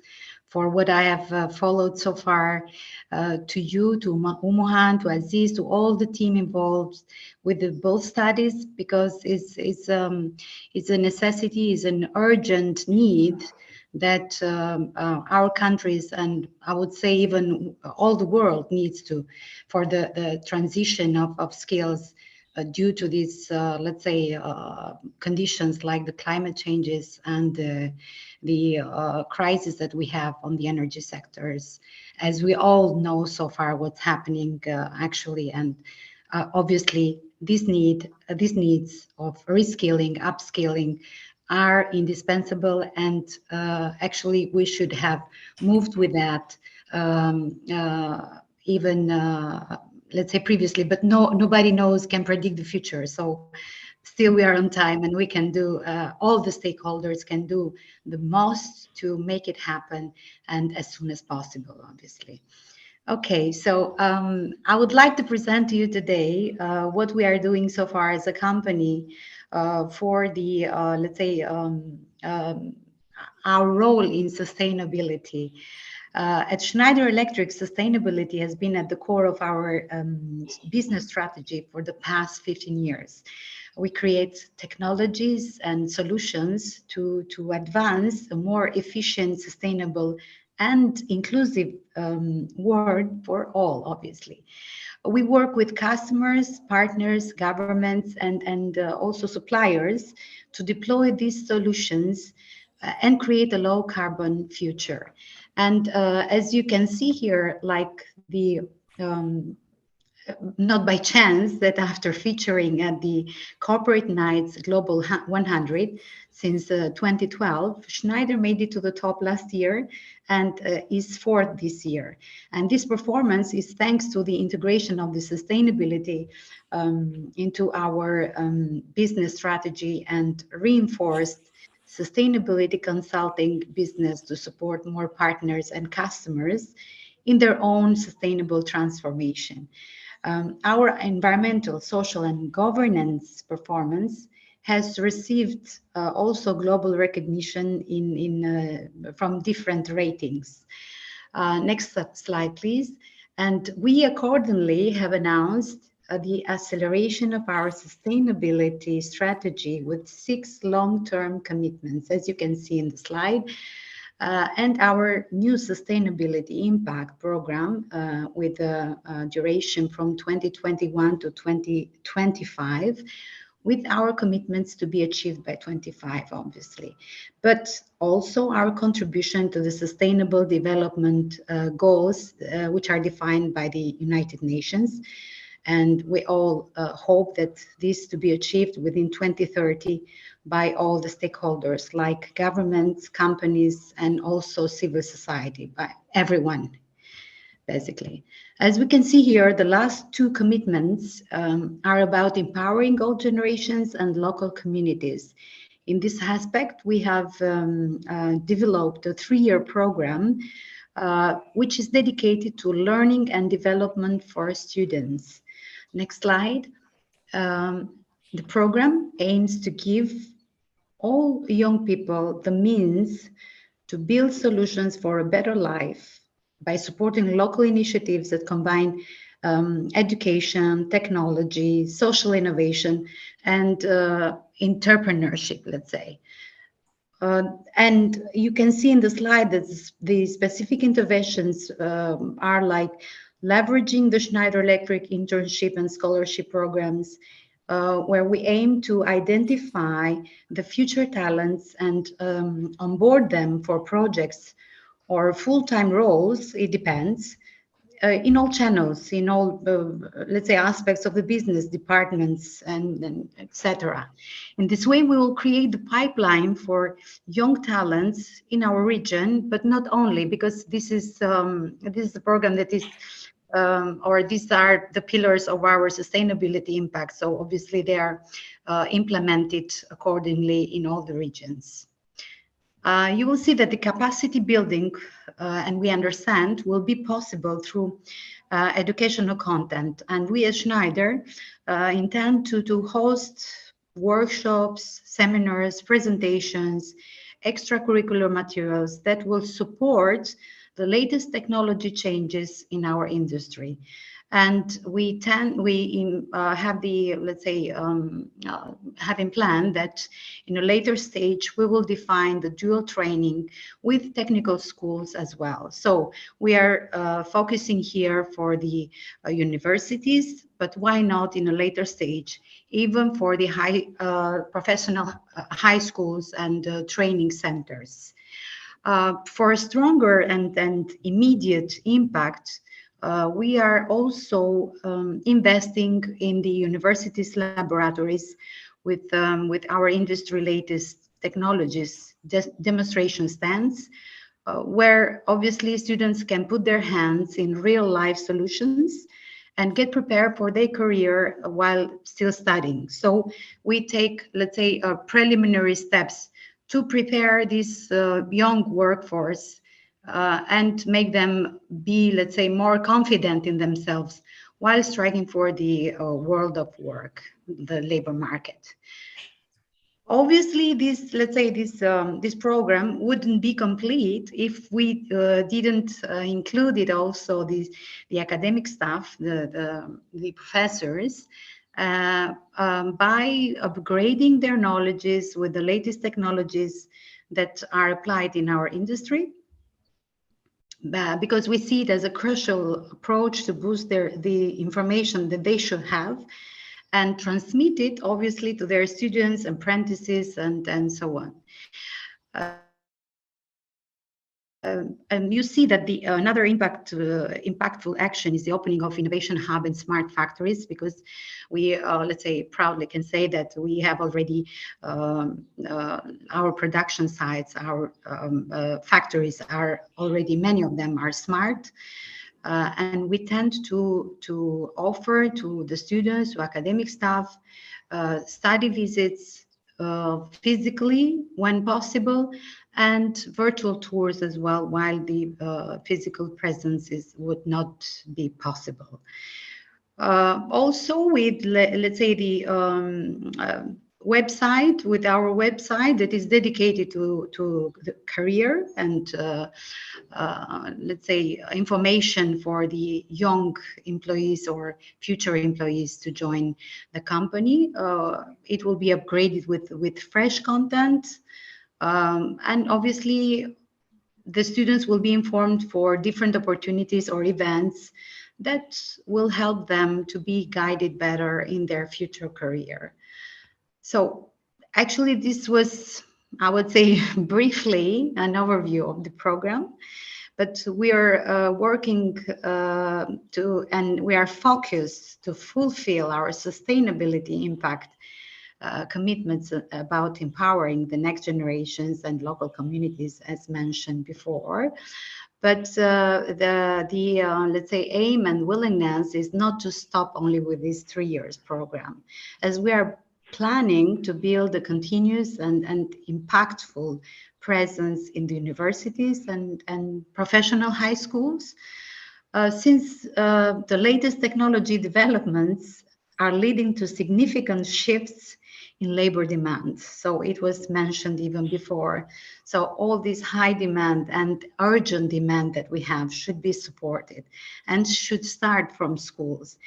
for what I have followed so far, to you, to Umuhan, to Aziz, to all the team involved with both studies, because it's a necessity, is an urgent need that our countries, and I would say even all the world, needs to, for the transition of skills due to these, let's say, conditions like the climate changes and the crisis that we have on the energy sectors. As we all know so far what's happening actually, and obviously these needs of reskilling, upskilling are indispensable, and actually we should have moved with that even let's say previously, but nobody can predict the future. So still we are on time, and we can do, all the stakeholders can do the most to make it happen, and as soon as possible, obviously. Okay, so I would like to present to you today what we are doing so far as a company for the, let's say, our role in sustainability. At Schneider Electric, sustainability has been at the core of our business strategy for the past 15 years. We create technologies and solutions to advance a more efficient, sustainable, and inclusive world for all, obviously. We work with customers, partners, governments, and also suppliers to deploy these solutions and create a low carbon future. And as you can see here, like the not by chance that after featuring at the Corporate Knights Global 100 since 2012, Schneider made it to the top last year and is fourth this year. And this performance is thanks to the integration of the sustainability into our business strategy and reinforced sustainability consulting business to support more partners and customers in their own sustainable transformation. Our environmental, social, and governance performance has received also global recognition from different ratings. Next slide, please. And we accordingly have announced the acceleration of our sustainability strategy with 6 long-term commitments, as you can see in the slide. And our new sustainability impact program with a duration from 2021 to 2025, with our commitments to be achieved by 25, obviously, but also our contribution to the sustainable development goals, which are defined by the United Nations. And we all hope that this to be achieved within 2030 by all the stakeholders, like governments, companies, and also civil society, by everyone, basically. As we can see here, the last 2 commitments are about empowering all generations and local communities. In this aspect, we have developed a 3-year program which is dedicated to learning and development for students. Next slide. The program aims to give all young people the means to build solutions for a better life by supporting local initiatives that combine education, technology, social innovation, and entrepreneurship, let's say. And you can see in the slide that the specific interventions are like leveraging the Schneider Electric internship and scholarship programs, where we aim to identify the future talents and onboard them for projects or full-time roles, it depends, in all channels, in all, let's say, aspects of the business departments and etc. In this way, we will create the pipeline for young talents in our region, but not only, because this is the program that is or these are the pillars of our sustainability impact. So obviously they are implemented accordingly in all the regions. You will see that the capacity building, and we understand, will be possible through educational content. And we at Schneider intend to host workshops, seminars, presentations, extracurricular materials that will support the latest technology changes in our industry. And we have the, let's say, having planned that in a later stage, we will define the dual training with technical schools as well. So we are focusing here for the universities, but why not in a later stage, even for the professional high schools and training centers. For a stronger and immediate impact, we are also investing in the universities' laboratories with our industry latest technologies, demonstration stands, where obviously students can put their hands in real life solutions and get prepared for their career while still studying. So we take, let's say, preliminary steps to prepare this young workforce and make them be, let's say, more confident in themselves while striving for the world of work, the labor market. Obviously, this, let's say, this program wouldn't be complete if we didn't include it also the academic staff, the professors, by upgrading their knowledges with the latest technologies that are applied in our industry. Because we see it as a crucial approach to boost the information that they should have and transmit it obviously to their students, apprentices, and so on. And you see that the another impactful action is the opening of Innovation Hub and Smart Factories, because we, let's say, proudly can say that we have already our production sites, our factories are already, many of them are smart. And we tend to offer to the students, to academic staff, study visits physically when possible, and virtual tours as well, while the physical presence would not be possible. Also with, let's say, the website, with our website that is dedicated to the career and let's say information for the young employees or future employees to join the company. It will be upgraded with fresh content, and obviously the students will be informed for different opportunities or events that will help them to be guided better in their future career. So actually this was, I would say, briefly an overview of the program, but we are working and we are focused to fulfill our sustainability impact commitments about empowering the next generations and local communities, as mentioned before. But let's say, aim and willingness is not to stop only with this 3 years program, as we are planning to build a continuous and impactful presence in the universities and professional high schools, since the latest technology developments are leading to significant shifts in labor demand. So it was mentioned even before. So all this high demand and urgent demand that we have should be supported and should start from schools,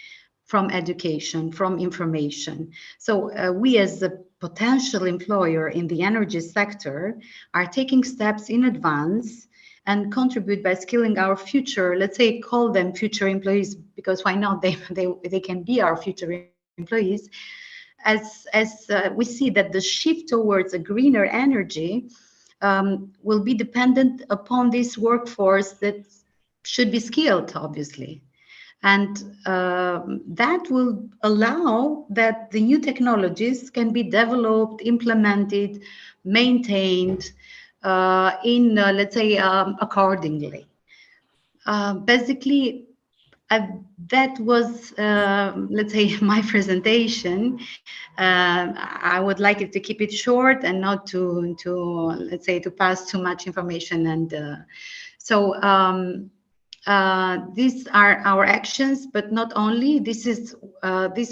from education, from information. So we as a potential employer in the energy sector are taking steps in advance and contribute by skilling our future, let's say, call them future employees, because why not? They can be our future employees. As we see that the shift towards a greener energy will be dependent upon this workforce that should be skilled, obviously. And that will allow that the new technologies can be developed, implemented, maintained let's say, accordingly. Basically, That was, let's say, my presentation. I would like it to keep it short and not to let's say, to pass too much information. And these are our actions, but not only. These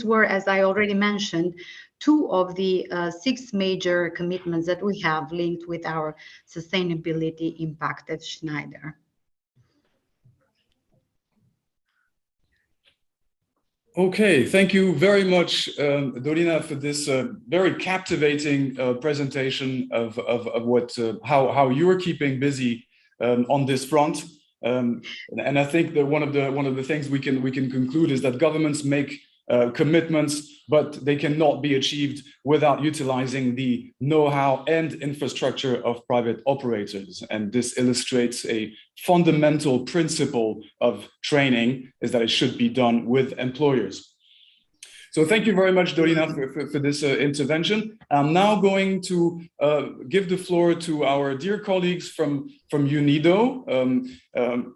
were, as I already mentioned, 2 of the 6 major commitments that we have linked with our sustainability impact at Schneider. Okay, thank you very much, Dorina, for this very captivating presentation of what how you are keeping busy on this front. And I think that one of the things we can conclude is that governments make commitments, but they cannot be achieved without utilizing the know-how and infrastructure of private operators. And this illustrates a fundamental principle of training, is that it should be done with employers. So thank you very much, Dorina, for this intervention. I'm now going to give the floor to our dear colleagues from UNIDO.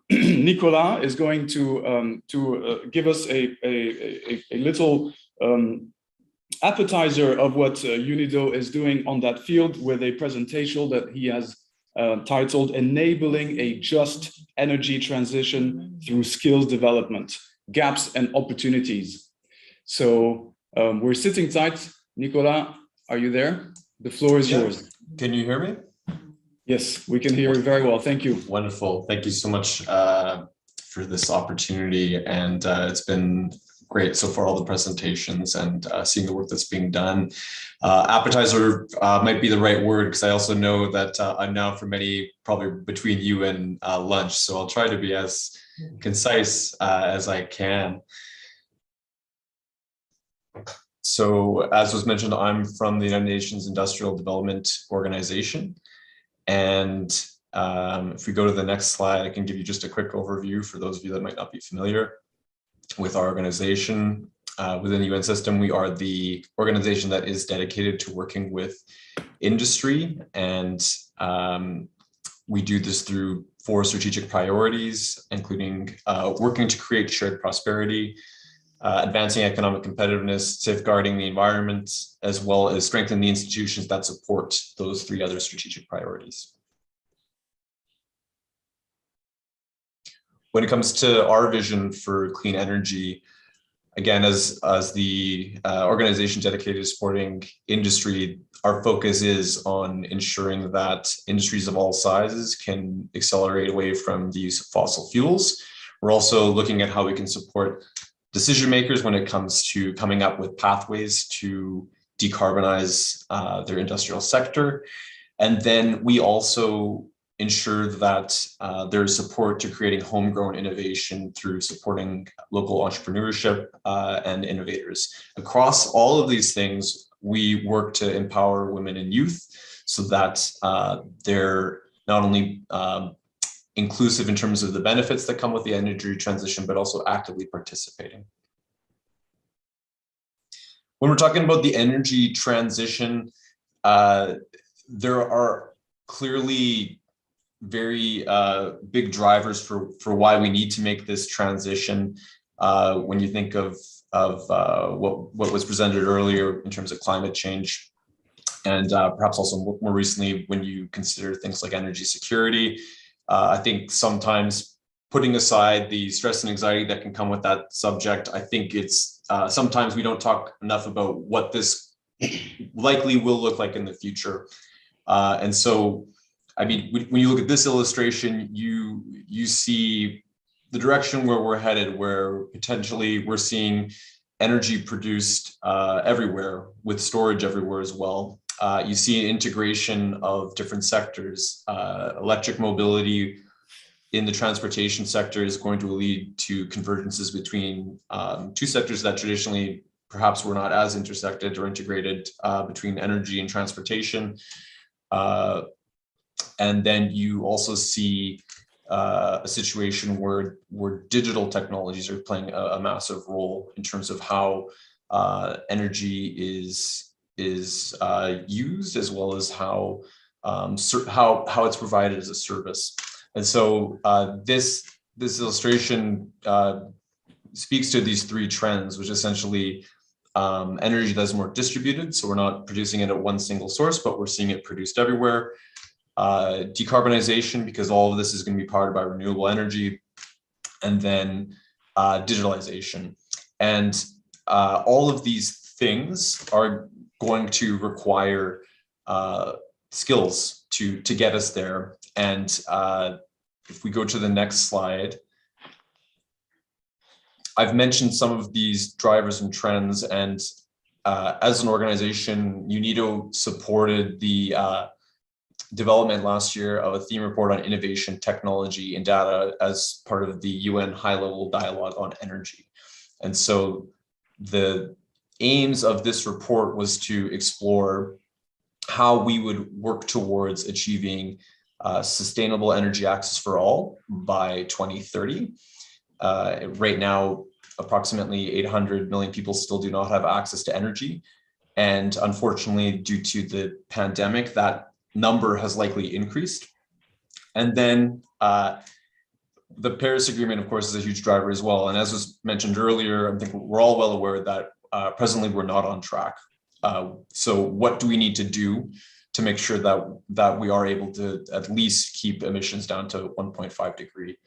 Nicolas is going to give us a little appetizer of what UNIDO is doing on that field, with a presentation that he has titled "Enabling a Just Energy Transition Through Skills Development, Gaps and Opportunities." So we're sitting tight. Nicolas, are you there? The floor is yours. Can you hear me? Yes, we can hear you very well. Thank you. Wonderful. Thank you so much for this opportunity. And it's been great so far, all the presentations and seeing the work that's being done. Appetizer might be the right word, because I also know that I'm now for many probably between you and lunch. So I'll try to be as concise as I can. So as was mentioned, I'm from the United Nations Industrial Development Organization. And if we go to the next slide, I can give you just a quick overview for those of you that might not be familiar with our organization. Within the UN system, we are the organization that is dedicated to working with industry. And we do this through 4 strategic priorities, including working to create shared prosperity, advancing economic competitiveness, safeguarding the environment, as well as strengthening the institutions that support those 3 other strategic priorities. When it comes to our vision for clean energy, again, as the organization dedicated to supporting industry, our focus is on ensuring that industries of all sizes can accelerate away from the use of fossil fuels. We're also looking at how we can support decision makers when it comes to coming up with pathways to decarbonize their industrial sector. And then we also ensure that there's support to creating homegrown innovation through supporting local entrepreneurship and innovators. Across all of these things, we work to empower women and youth so that they're not only inclusive in terms of the benefits that come with the energy transition, but also actively participating. When we're talking about the energy transition, there are clearly very big drivers for why we need to make this transition. When you think of what was presented earlier in terms of climate change, and perhaps also more recently when you consider things like energy security, I think sometimes putting aside the stress and anxiety that can come with that subject, I think it's sometimes we don't talk enough about what this likely will look like in the future. And so, I mean, when you look at this illustration, you see the direction where we're headed, where potentially we're seeing energy produced everywhere, with storage everywhere as well. You see an integration of different sectors. Electric mobility in the transportation sector is going to lead to convergences between 2 sectors that traditionally perhaps were not as intersected or integrated, between energy and transportation. And then you also see a situation where digital technologies are playing a massive role in terms of how energy is used, as well as how it's provided as a service. And so this illustration speaks to these three trends, which essentially energy that's more distributed. So we're not producing it at one single source, but we're seeing it produced everywhere. Decarbonization, because all of this is going to be powered by renewable energy, and then digitalization. And all of these things are going to require skills to get us there. And if we go to the next slide, I've mentioned some of these drivers and trends, and as an organization, UNIDO supported the development last year of a theme report on innovation, technology, and data as part of the UN high-level dialogue on energy. And so the aims of this report was to explore how we would work towards achieving sustainable energy access for all by 2030. Right now, approximately 800 million people still do not have access to energy. And unfortunately, due to the pandemic, that number has likely increased. And then the Paris Agreement, of course, is a huge driver as well. And as was mentioned earlier, I think we're all well aware that presently we're not on track. So what do we need to do to make sure that we are able to at least keep emissions down to 1.5 degree?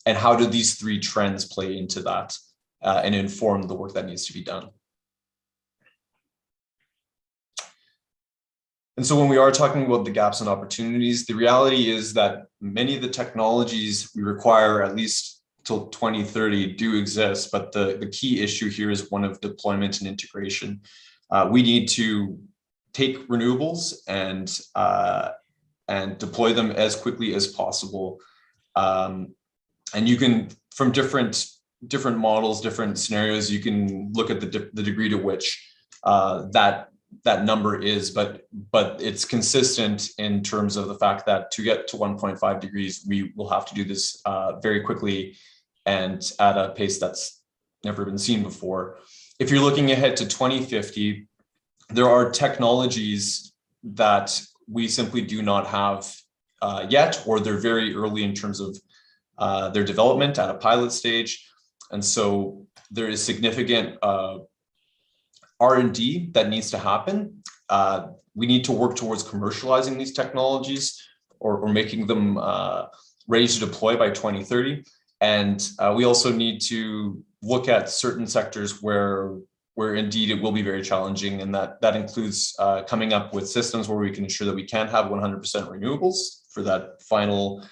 And how do these three trends play into that and inform the work that needs to be done? And so when we are talking about the gaps and opportunities, the reality is that many of the technologies we require, at least till 2030, do exist. But the key issue here is one of deployment and integration. We need to take renewables and deploy them as quickly as possible. And you can, from different models, different scenarios, you can look at the degree to which that number is, but it's consistent in terms of the fact that to get to 1.5 degrees, we will have to do this very quickly and at a pace that's never been seen before. If you're looking ahead to 2050, there are technologies that we simply do not have yet, or they're very early in terms of their development at a pilot stage. And so there is significant R&D that needs to happen. We need to work towards commercializing these technologies or making them ready to deploy by 2030. And we also need to look at certain sectors where indeed it will be very challenging. And that includes coming up with systems where we can ensure that we can have 100% renewables for that final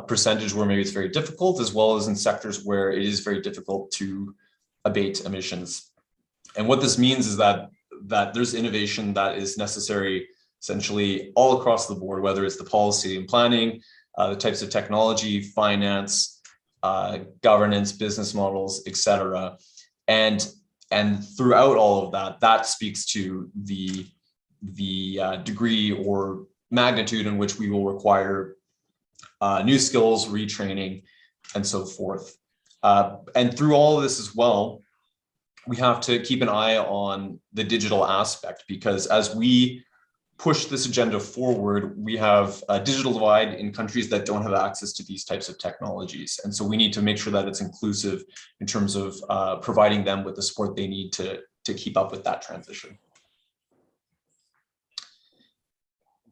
percentage where maybe it's very difficult, as well as in sectors where it is very difficult to abate emissions. And what this means is that there's innovation that is necessary essentially all across the board, whether it's the policy and planning, the types of technology, finance, governance, business models, etc. And throughout all of that speaks to the degree or magnitude in which we will require new skills, retraining, and so forth. And through all of this as well, we have to keep an eye on the digital aspect, because as we push this agenda forward, we have a digital divide in countries that don't have access to these types of technologies. And so we need to make sure that it's inclusive in terms of providing them with the support they need to keep up with that transition.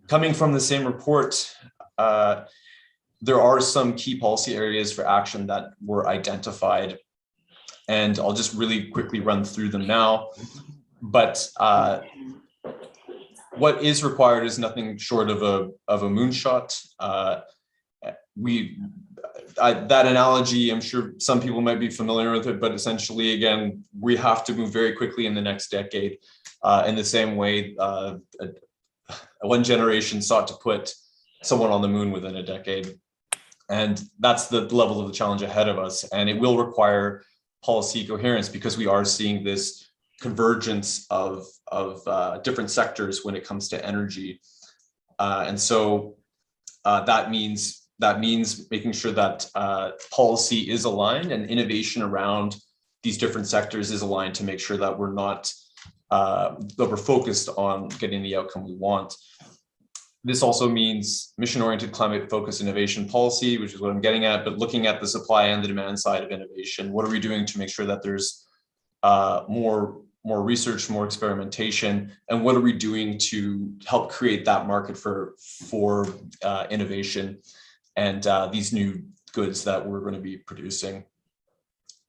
Coming from the same report, there are some key policy areas for action that were identified. And I'll just really quickly run through them now. But what is required is nothing short of a moonshot. That analogy, I'm sure some people might be familiar with it, but essentially, again, we have to move very quickly in the next decade. In the same way, one generation sought to put someone on the moon within a decade. And that's the level of the challenge ahead of us. And it will require policy coherence, because we are seeing this convergence of different sectors when it comes to energy. And so that means making sure that policy is aligned and innovation around these different sectors is aligned to make sure that we're not, that we're focused on getting the outcome we want. This also means mission-oriented climate-focused innovation policy, which is what I'm getting at, but looking at the supply and the demand side of innovation. What are we doing to make sure that there's more research, more experimentation, and what are we doing to help create that market for innovation and these new goods that we're going to be producing.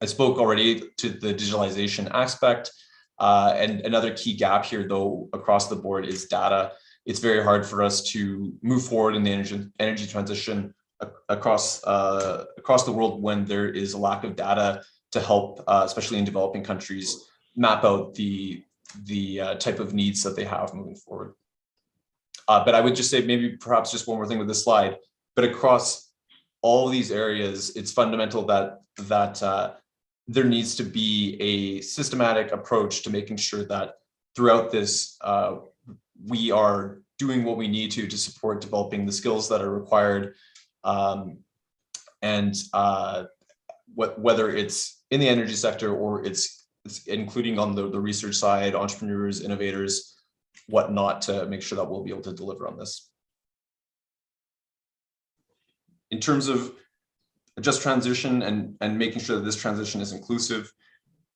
I spoke already to the digitalization aspect, and another key gap here, though, across the board is data. It's very hard for us to move forward in the energy transition across the world when there is a lack of data to help, especially in developing countries, map out the type of needs that they have moving forward. But I would just say maybe perhaps just one more thing with this slide, but across all of these areas, it's fundamental that there needs to be a systematic approach to making sure that throughout this, we are doing what we need to support developing the skills that are required, and whether it's in the energy sector or it's including on the research side, entrepreneurs, innovators, whatnot, to make sure that we'll be able to deliver on this. In terms of a just transition and making sure that this transition is inclusive,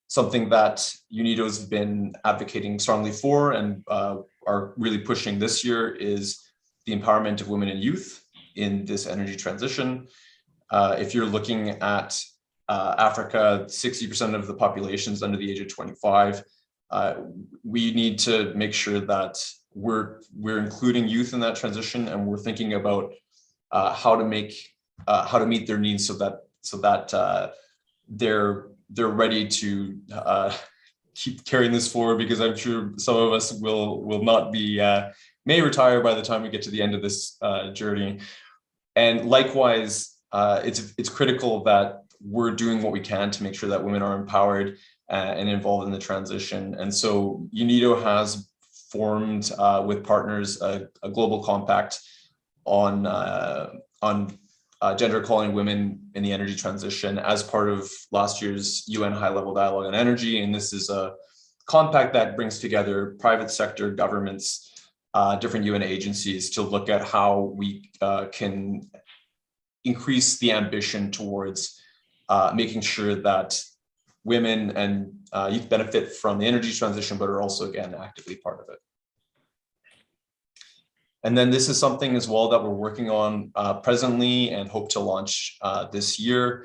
something that UNIDO's been advocating strongly for and are really pushing this year is the empowerment of women and youth in this energy transition. If you're looking at Africa, 60% of the population is under the age of 25. We need to make sure that we're including youth in that transition, and we're thinking about how to meet their needs so that they're ready to keep carrying this forward, because I'm sure some of us will not be may retire by the time we get to the end of this journey. And likewise, it's critical that we're doing what we can to make sure that women are empowered and involved in the transition. And so UNIDO has formed with partners a global compact on gender equality and women in the energy transition as part of last year's UN high-level dialogue on energy. And this is a compact that brings together private sector, governments, different UN agencies to look at how we can increase the ambition towards making sure that women and youth benefit from the energy transition, but are also, again, actively part of it. And then this is something as well that we're working on presently and hope to launch this year.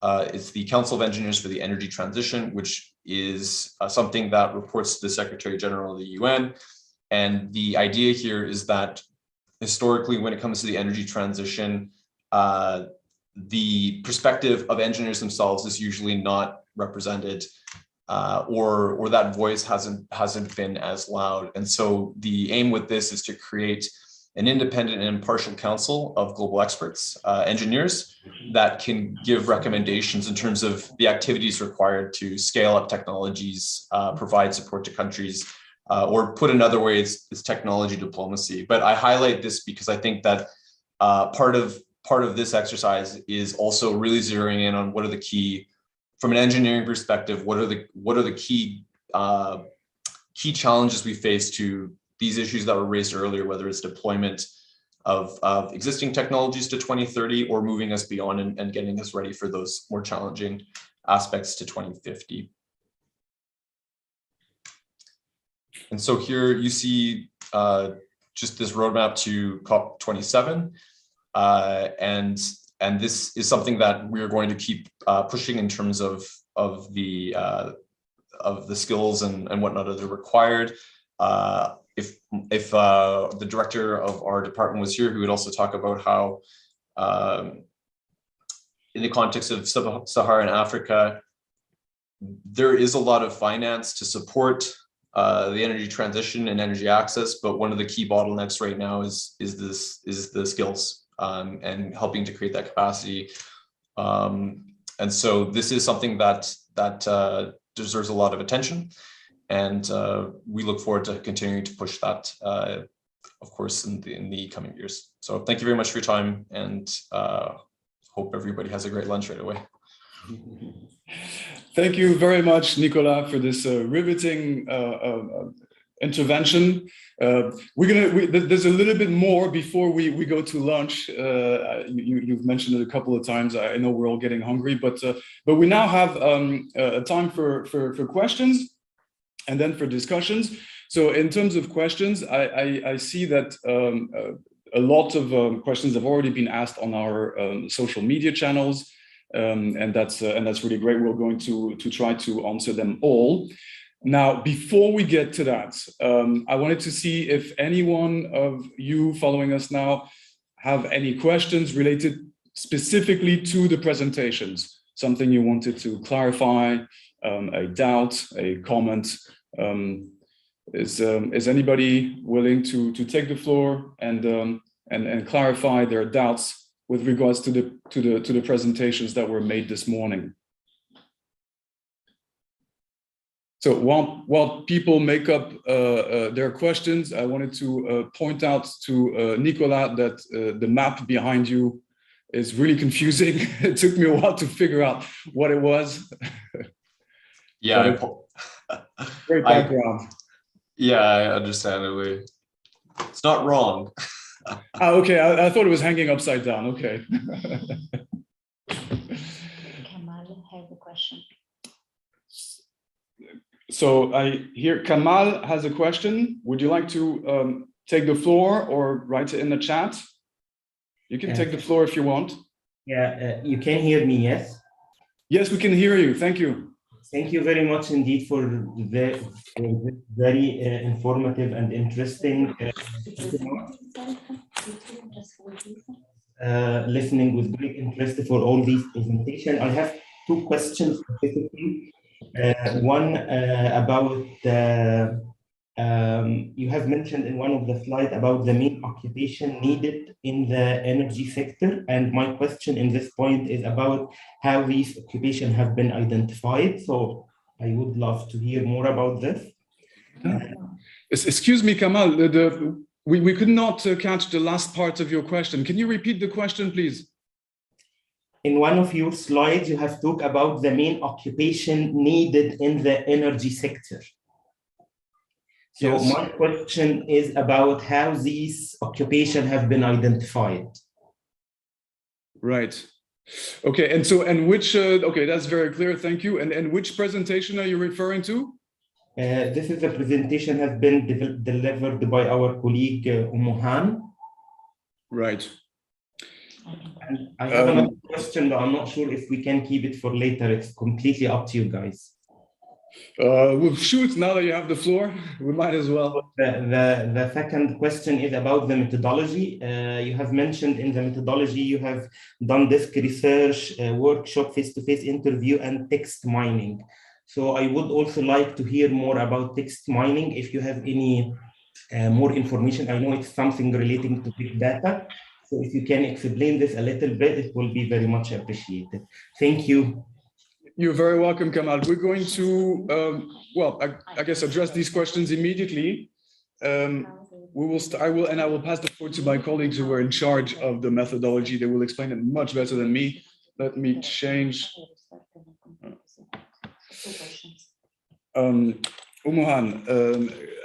It's the Council of Engineers for the Energy Transition, which is something that reports to the Secretary General of the UN. And the idea here is that historically, when it comes to the energy transition, the perspective of engineers themselves is usually not represented, or that voice hasn't been as loud. And so the aim with this is to create an independent and impartial council of global experts, engineers, that can give recommendations in terms of the activities required to scale up technologies, provide support to countries, or put another way, it's technology diplomacy. But I highlight this because I think that part of this exercise is also really zeroing in on what are the key, from an engineering perspective, what are the key challenges we face to these issues that were raised earlier, whether it's deployment of existing technologies to 2030 or moving us beyond and getting us ready for those more challenging aspects to 2050. And so here you see just this roadmap to COP27. And this is something that we're going to keep pushing in terms of the skills and whatnot that are required. If the director of our department was here, who would also talk about how, in the context of Sub-Saharan Africa, there is a lot of finance to support the energy transition and energy access, but one of the key bottlenecks right now is the skills and helping to create that capacity. And so this is something that deserves a lot of attention. And we look forward to continuing to push that, of course, in the coming years. So thank you very much for your time, and hope everybody has a great lunch right away. Thank you very much, Nicolas, for this riveting intervention. There's a little bit more before we go to lunch. You've mentioned it a couple of times. I know we're all getting hungry, but we now have time for questions and then for discussions. So in terms of questions, I see that a lot of questions have already been asked on our social media channels, and that's really great. We're going to try to answer them all. Now, before we get to that, I wanted to see if anyone of you following us now have any questions related specifically to the presentations, something you wanted to clarify, a doubt, a comment. Is anybody willing to take the floor and clarify their doubts with regards to the presentations that were made this morning? So while people make up their questions, I wanted to point out to Nicolas that the map behind you is really confusing. It took me a while to figure out what it was. Yeah, great background. Yeah, I understand. It's not wrong. Okay, I thought it was hanging upside down. Okay. Kamal has a question. So I hear Kamal has a question. Would you like to take the floor or write it in the chat? You can take the floor if you want. Yeah, you can hear me, yes? Yes, we can hear you. Thank you. Thank you very much indeed for the very informative and interesting listening with great interest for all these presentations. I have two questions specifically. One about you have mentioned in one of the slides about the main occupation needed in the energy sector, and my question in this point is about how these occupations have been identified. So I would love to hear more about this. Excuse me, Kamal, we could not catch the last part of your question. Can you repeat the question, please? In one of your slides, you have talked about the main occupation needed in the energy sector. So yes. My question is about how these occupations have been identified. Right. Okay. And which, okay, that's very clear. Thank you. And which presentation are you referring to? This is a presentation has been delivered by our colleague Umuhan. Right. And I have another question, but I'm not sure if we can keep it for later. It's completely up to you guys. Well, shoot, now that you have the floor, we might as well. The second question is about the methodology. You have mentioned in the methodology, you have done desk research, workshop, face-to-face interview, and text mining. So I would also like to hear more about text mining. If you have any more information, I know it's something relating to big data. So if you can explain this a little bit, it will be very much appreciated. Thank you. You're very welcome, Kamal. We're going to, well, I guess address these questions immediately. I will pass the floor to my colleagues who are in charge of the methodology. They will explain it much better than me. Let me change. Umuhan,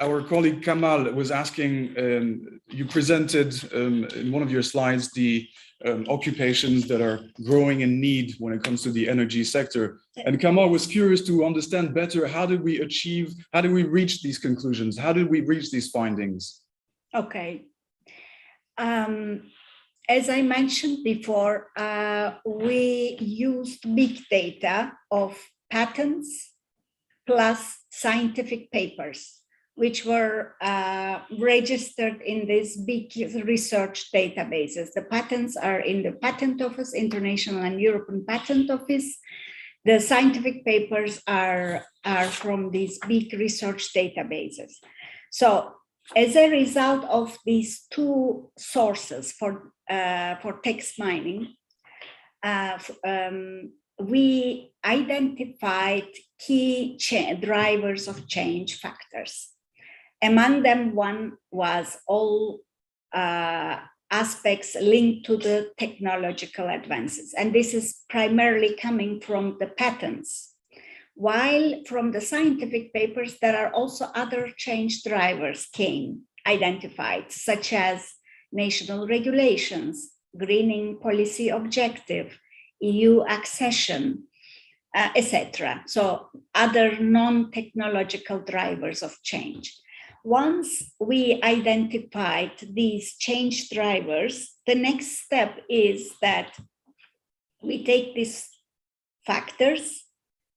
our colleague Kamal was asking, you presented in one of your slides the occupations that are growing in need when it comes to the energy sector. And Kamal was curious to understand better, how did we reach these conclusions? How did we reach these findings? Okay. As I mentioned before, we used big data of patents plus scientific papers, which were registered in these big research databases. The patents are in the Patent Office, International and European Patent Office. The scientific papers are from these big research databases. So as a result of these two sources for text mining, we identified key drivers of change factors. Among them, one was all aspects linked to the technological advances. And this is primarily coming from the patents, While from the scientific papers, there are also other change drivers identified, such as national regulations, greening policy objective, EU accession, etc. So other non-technological drivers of change. Once we identified these change drivers, the next step is that we take these factors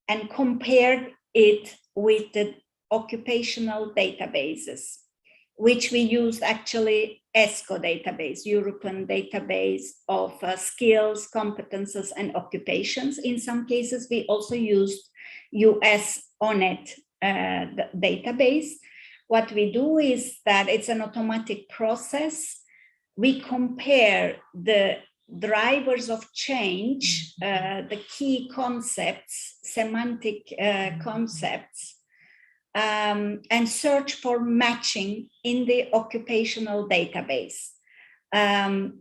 and compare it with the occupational databases, which we used actually ESCO database, European database of skills, competences, and occupations. In some cases, we also used US ONET database. What we do is that it's an automatic process. We compare the drivers of change, the key concepts, semantic concepts, and search for matching in the occupational database. And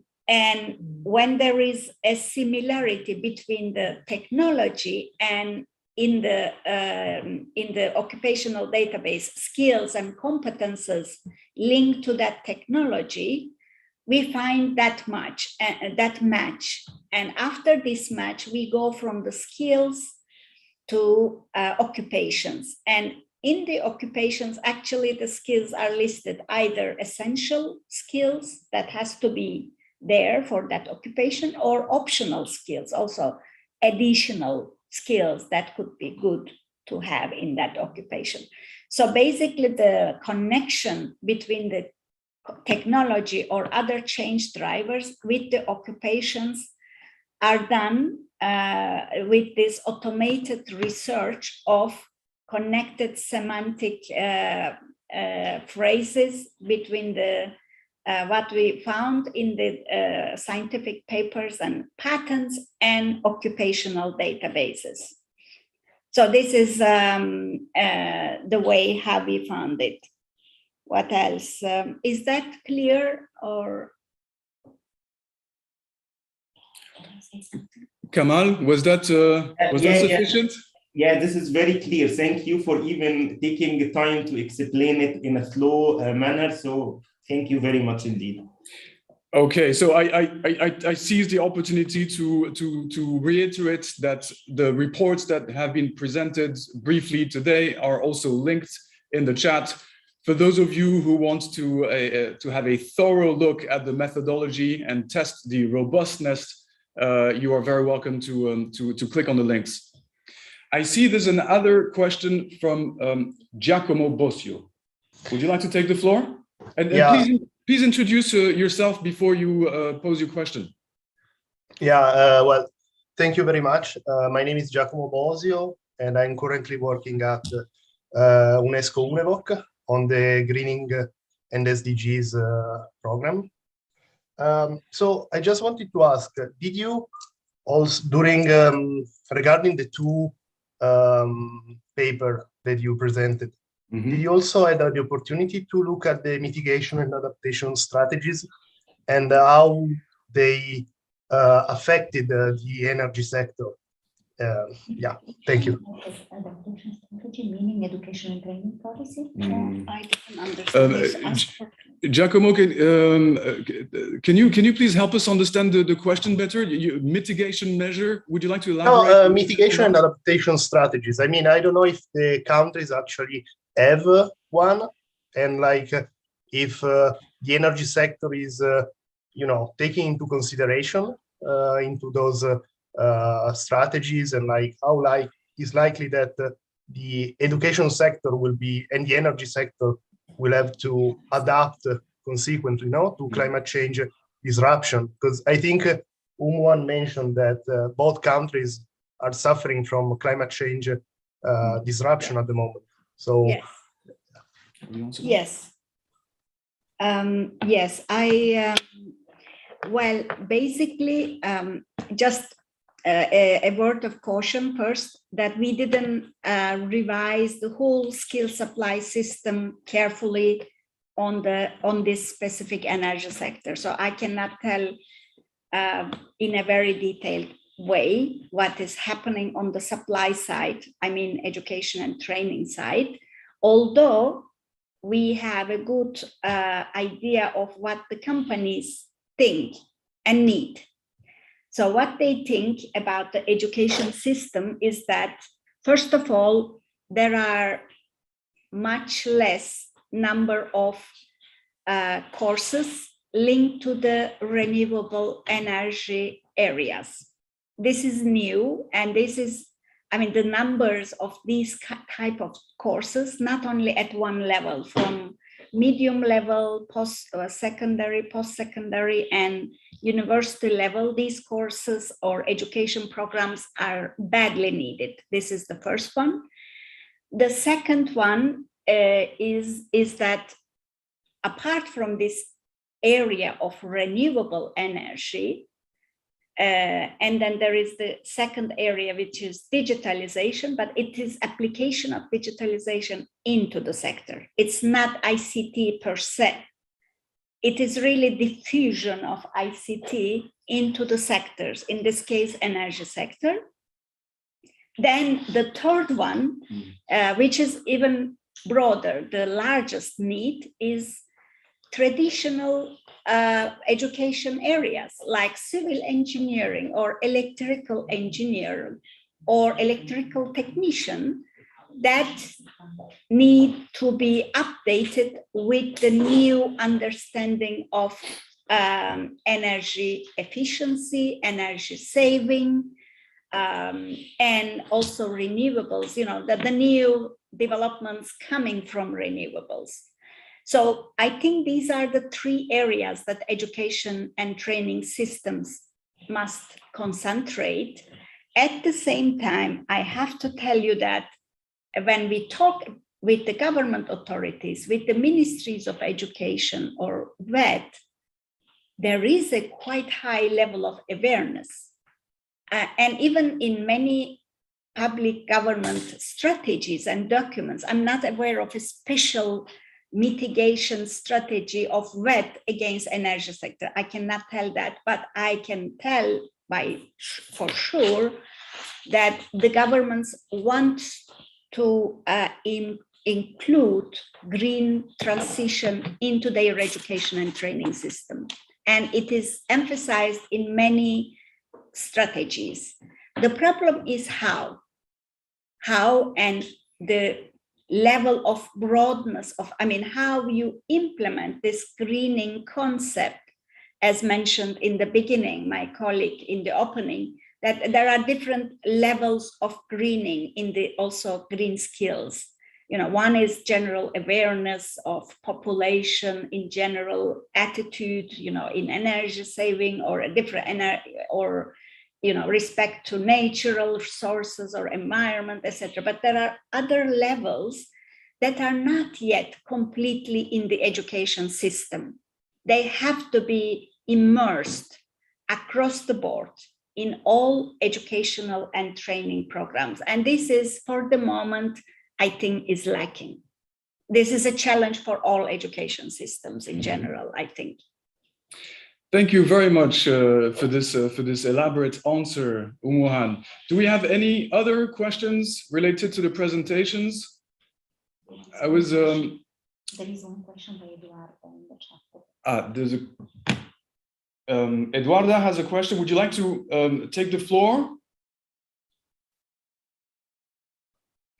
when there is a similarity between the technology and in the occupational database, skills and competences linked to that technology, we find that match. And after this match, we go from the skills to occupations. And in the occupations, actually, the skills are listed either essential skills that has to be there for that occupation, or optional skills, also additional skills that could be good to have in that occupation. So basically, the connection between the technology or other change drivers with the occupations are done with this automated research of connected semantic phrases between the what we found in the scientific papers and patents and occupational databases. So this is the way how we found it. What else? Is that clear or? Kamal, was that sufficient? Yeah, this is very clear. Thank you for even taking the time to explain it in a slow manner. So thank you very much indeed. Okay, so I seize the opportunity to reiterate that the reports that have been presented briefly today are also linked in the chat. For those of you who want to have a thorough look at the methodology and test the robustness, you are very welcome to click on the links. I see there's another question from Giacomo Bosio. Would you like to take the floor? And Yeah. please introduce yourself before you pose your question. Yeah, well, thank you very much. My name is Giacomo Bosio, and I'm currently working at UNESCO UNEVOC on the Greening and SDGs program. So I just wanted to ask, did you also, during, regarding the two paper that you presented, did you also had the opportunity to look at the mitigation and adaptation strategies and how they affected the energy sector? Yeah, thank you. Meaning education and training policy? I didn't understand. Giacomo, can you please help us understand the question better? Mitigation measure, would you like to elaborate? No, mitigation and adaptation strategies. I mean, I don't know if the countries actually have one, and like if the energy sector is, you know, taking into consideration into those strategies, and like how like is likely that the education sector will be and the energy sector will have to adapt consequently, you know, to climate change disruption. Because I think Umwan mentioned that both countries are suffering from climate change disruption at the moment. So yes, yes, I well, basically, just a word of caution first, that we didn't revise the whole skill supply system carefully on this specific energy sector. So I cannot tell in a very detailed way what is happening on the supply side, I mean education and training side, although we have a good idea of what the companies think and need. So what they think about the education system is that, first of all, there are much less number of courses linked to the renewable energy areas. This is new, and this is, I mean, the numbers of these type of courses, not only at one level, from medium level, secondary, post-secondary, and university level, these courses or education programs are badly needed. This is the first one. The second one is that apart from this area of renewable energy, and then there is the second area, which is digitalization, but it is application of digitalization into the sector. It's not ICT per se. It is really diffusion of ICT into the sectors, in this case, energy sector. Then the third one, which is even broader, the largest need is traditional education areas like civil engineering or electrical engineering or electrical technician that need to be updated with the new understanding of energy efficiency, energy saving, and also renewables, you know, the new developments coming from renewables. So I think these are the three areas that education and training systems must concentrate. At the same time, I have to tell you that when we talk with the government authorities, with the ministries of education or WET, there is a quite high level of awareness. And even in many public government strategies and documents, I'm not aware of a special mitigation strategy of WET against energy sector. I cannot tell that, but I can tell for sure that the governments want to include green transition into their education and training system. And it is emphasized in many strategies. The problem is how and the level of broadness of, I mean, how you implement this greening concept, as mentioned in the beginning, my colleague in the opening, that there are different levels of greening in the also green skills. You know, one is general awareness of population in general attitude, you know, in energy saving or a different energy or, you know, respect to natural sources or environment, etc. But there are other levels that are not yet completely in the education system. They have to be immersed across the board in all educational and training programs. And this is, for the moment, I think is lacking. This is a challenge for all education systems in general, I think. Thank you very much for this elaborate answer, Umuhan. Do we have any other questions related to the presentations? I was. There is one question by Eduardo in the chat. There's a. Eduardo has a question. Would you like to take the floor?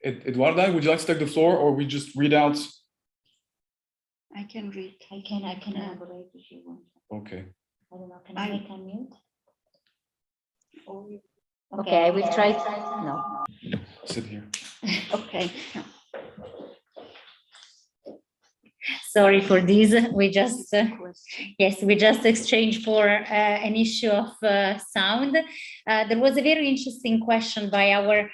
Eduardo, would you like to take the floor, or we just read out? I can read. I can elaborate if you want. Okay. I don't know, can I make unmute? Okay, I will try. No. Sit here. Okay. Sorry for this. We just we just exchanged for an issue of sound. There was a very interesting question by our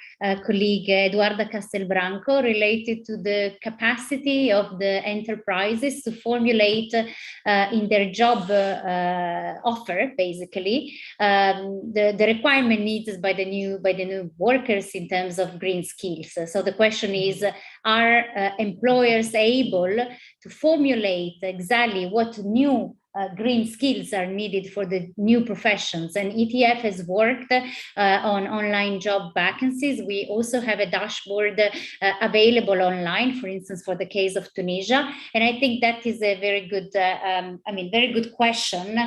colleague Eduarda Castelbranco related to the capacity of the enterprises to formulate in their job offer, basically, the requirement needs by the new workers in terms of green skills. So the question is, are employers able to formulate exactly what new green skills are needed for the new professions. And ETF has worked on online job vacancies. We also have a dashboard available online, for instance, for the case of Tunisia. And I think that is a very good, very good question.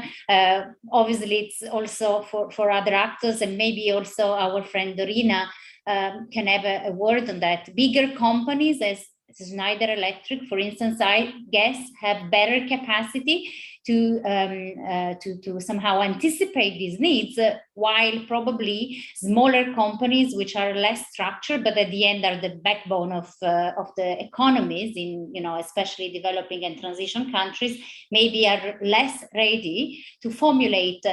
Obviously, it's also for other actors, and maybe also our friend Dorina can have a word on that. Bigger companies as Schneider Electric, for instance, I guess, have better capacity to somehow anticipate these needs, while probably smaller companies, which are less structured, but at the end are the backbone of the economies in, especially developing and transition countries, maybe are less ready to formulate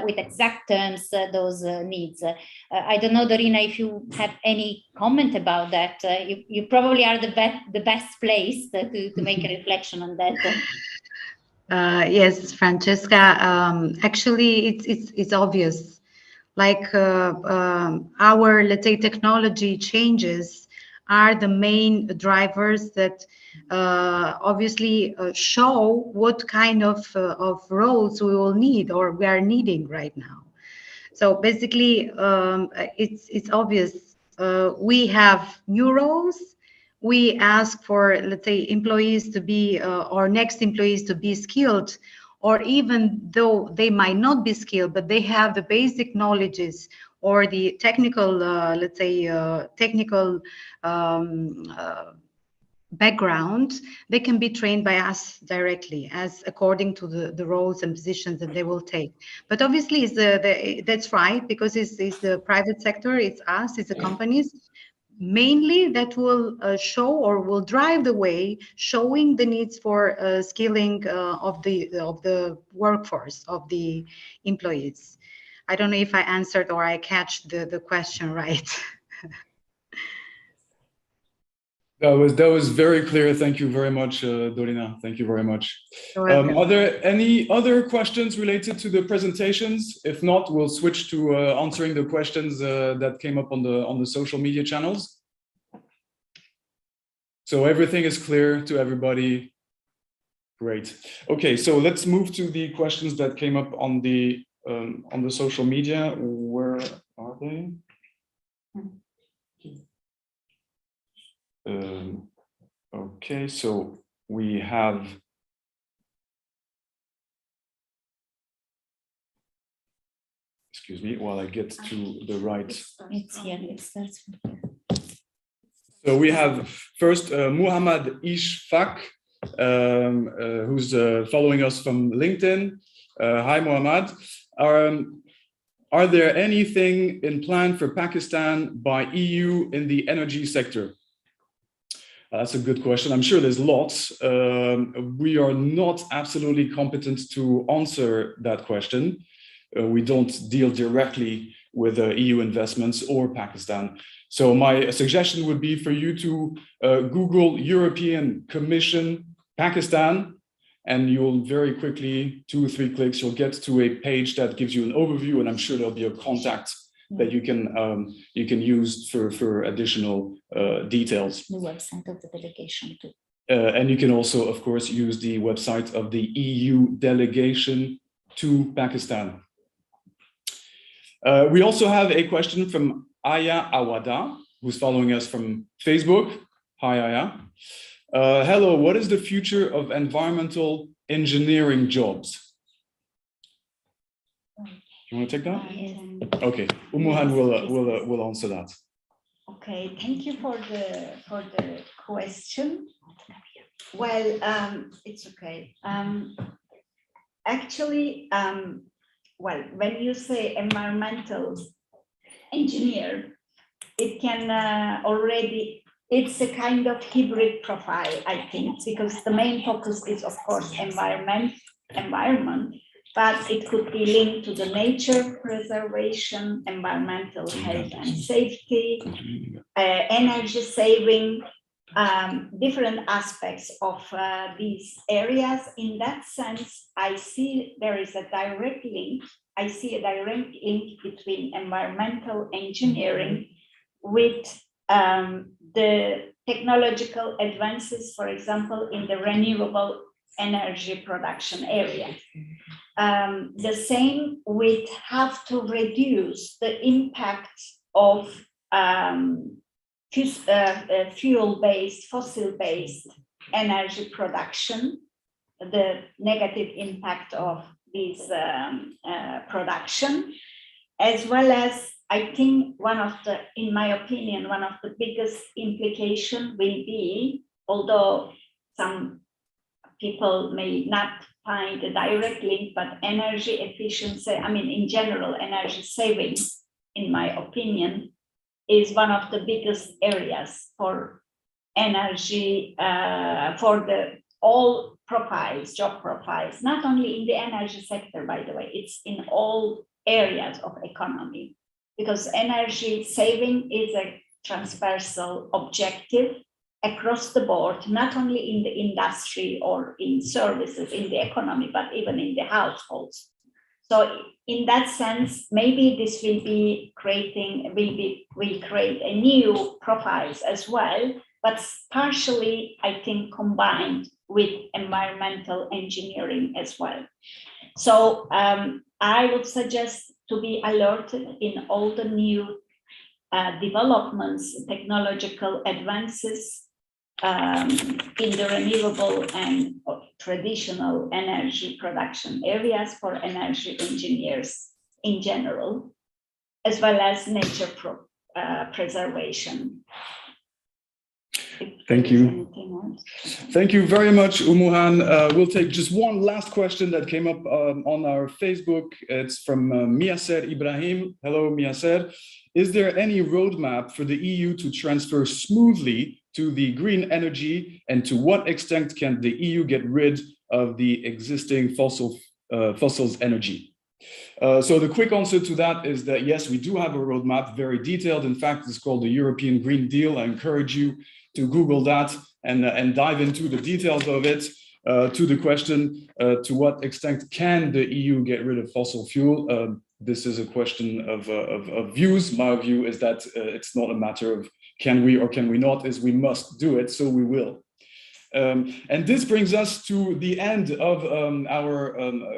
with exact terms those needs. I don't know, Dorina, if you have any comment about that. You probably are the best placed to make a reflection on that. Yes, Francesca. Actually, it's obvious. Like our, let's say, technology changes are the main drivers that obviously show what kind of roles we will need or we are needing right now. So basically, it's obvious. We have new roles. We ask for, let's say, employees to be, or next employees to be skilled, or even though they might not be skilled, but they have the basic knowledges or the technical, let's say, technical background, they can be trained by us directly, as according to the roles and positions that they will take. But obviously, that's right, because it's the private sector, it's us, it's the companies, mainly that will show or will drive the way, showing the needs for skilling of the workforce, of the employees. I don't know if I answered or I catch the question right. That was very clear. Thank you very much, Dorina. Thank you very much. Are there any other questions related to the presentations? If not, we'll switch to answering the questions that came up on the social media channels. So everything is clear to everybody. Great. Okay, so let's move to the questions that came up on the social media. Where are they? Okay, so we have, excuse me while I get to the right. It's here, it starts from here. So we have first Muhammad Ishfaq, who's following us from LinkedIn. Hi, Muhammad. Are there anything in plan for Pakistan by EU in the energy sector? That's a good question. I'm sure there's lots. We are not absolutely competent to answer that question. We don't deal directly with EU investments or Pakistan. So my suggestion would be for you to Google European Commission Pakistan, and you'll very quickly, 2 or 3 clicks, you'll get to a page that gives you an overview, and I'm sure there'll be a contact that you can use for additional details. The website of the delegation too. And you can also, of course, use the website of the EU delegation to Pakistan. We also have a question from Aya Awada, who's following us from Facebook. Hi, Aya. Hello, what is the future of environmental engineering jobs? You want to take that? Yes. Okay, Umuhan will answer that. Okay, thank you for the question. Well, it's okay. Actually, well, when you say environmental engineer, it can already, it's a kind of hybrid profile, I think, because the main focus is, of course, environment, but it could be linked to the nature preservation, environmental health and safety, energy saving, different aspects of these areas. In that sense, I see there is a direct link. I see a direct link between environmental engineering with the technological advances, for example, in the renewable energy production area. The same with have to reduce the impact of fuel-based, fossil-based energy production, the negative impact of this production, as well as I think in my opinion, one of the biggest implications will be, although some people may not find a direct link, but energy efficiency, I mean, in general, energy savings, in my opinion, is one of the biggest areas for energy, for all profiles, job profiles, not only in the energy sector, by the way, it's in all areas of economy, because energy saving is a transversal objective across the board, not only in the industry or in services in the economy, but even in the households. So in that sense, maybe this will create a new profiles as well, but partially, I think, combined with environmental engineering as well. So I would suggest to be alerted in all the new developments, technological advances in the renewable and traditional energy production areas for energy engineers in general, as well as nature preservation. Thank you. Thank you very much, Umuhan. We'll take just one last question that came up on our Facebook. It's from Miaser Ibrahim. Hello, Miaser. Is there any roadmap for the EU to transfer smoothly to the green energy, and to what extent can the EU get rid of the existing fossils energy? So the quick answer to that is that yes, we do have a roadmap, very detailed. In fact, it's called the European Green Deal. I encourage you to Google that and dive into the details of it. To the question, to what extent can the EU get rid of fossil fuel? This is a question of views. My view is that it's not a matter of can we or can we not, is we must do it, so we will. And this brings us to the end of our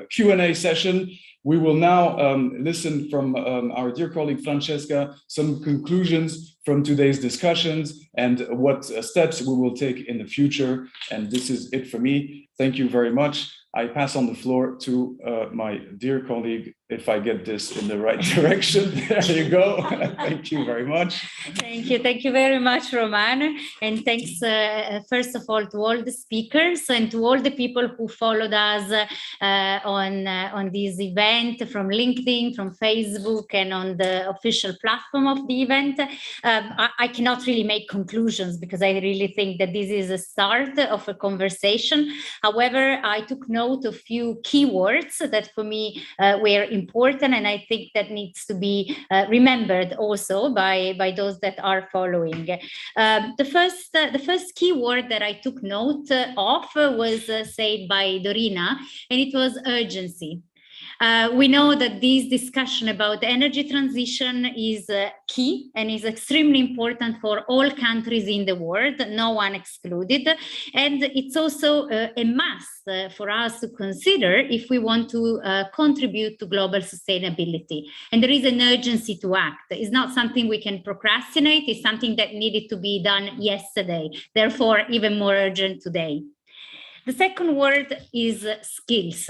Q&A session. We will now listen from our dear colleague Francesca, some conclusions from today's discussions and what steps we will take in the future. And this is it for me. Thank you very much. I pass on the floor to my dear colleague, if I get this in the right direction. There you go. Thank you very much. Thank you very much, Roman. And thanks, first of all, to all the speakers and to all the people who followed us on this event from LinkedIn, from Facebook, and on the official platform of the event. I cannot really make conclusions because I really think that this is a start of a conversation. However, I took note of a few keywords that for me were important, and I think that needs to be remembered also by those that are following. The first keyword that I took note of was said by Dorina, and it was urgency. We know that this discussion about energy transition is key and is extremely important for all countries in the world, no one excluded. And it's also a must for us to consider if we want to contribute to global sustainability. And there is an urgency to act. It's not something we can procrastinate, it's something that needed to be done yesterday, therefore even more urgent today. The second word is skills.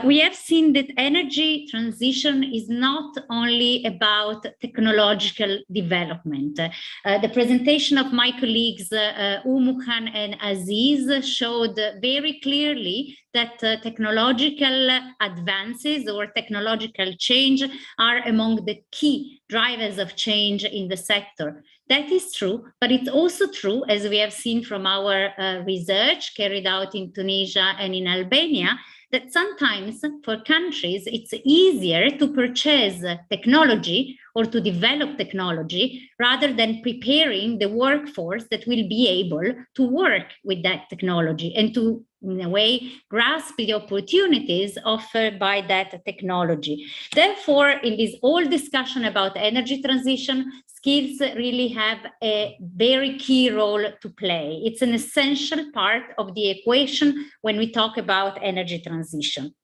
We have seen that energy transition is not only about technological development. The presentation of my colleagues Umuhan and Aziz showed very clearly that technological advances or technological change are among the key drivers of change in the sector. That is true, but it's also true, as we have seen from our research carried out in Tunisia and in Albania, that sometimes for countries it's easier to purchase technology or to develop technology rather than preparing the workforce that will be able to work with that technology and to, in a way, grasp the opportunities offered by that technology. Therefore, in this whole discussion about energy transition, skills really have a very key role to play. It's an essential part of the equation when we talk about energy transition.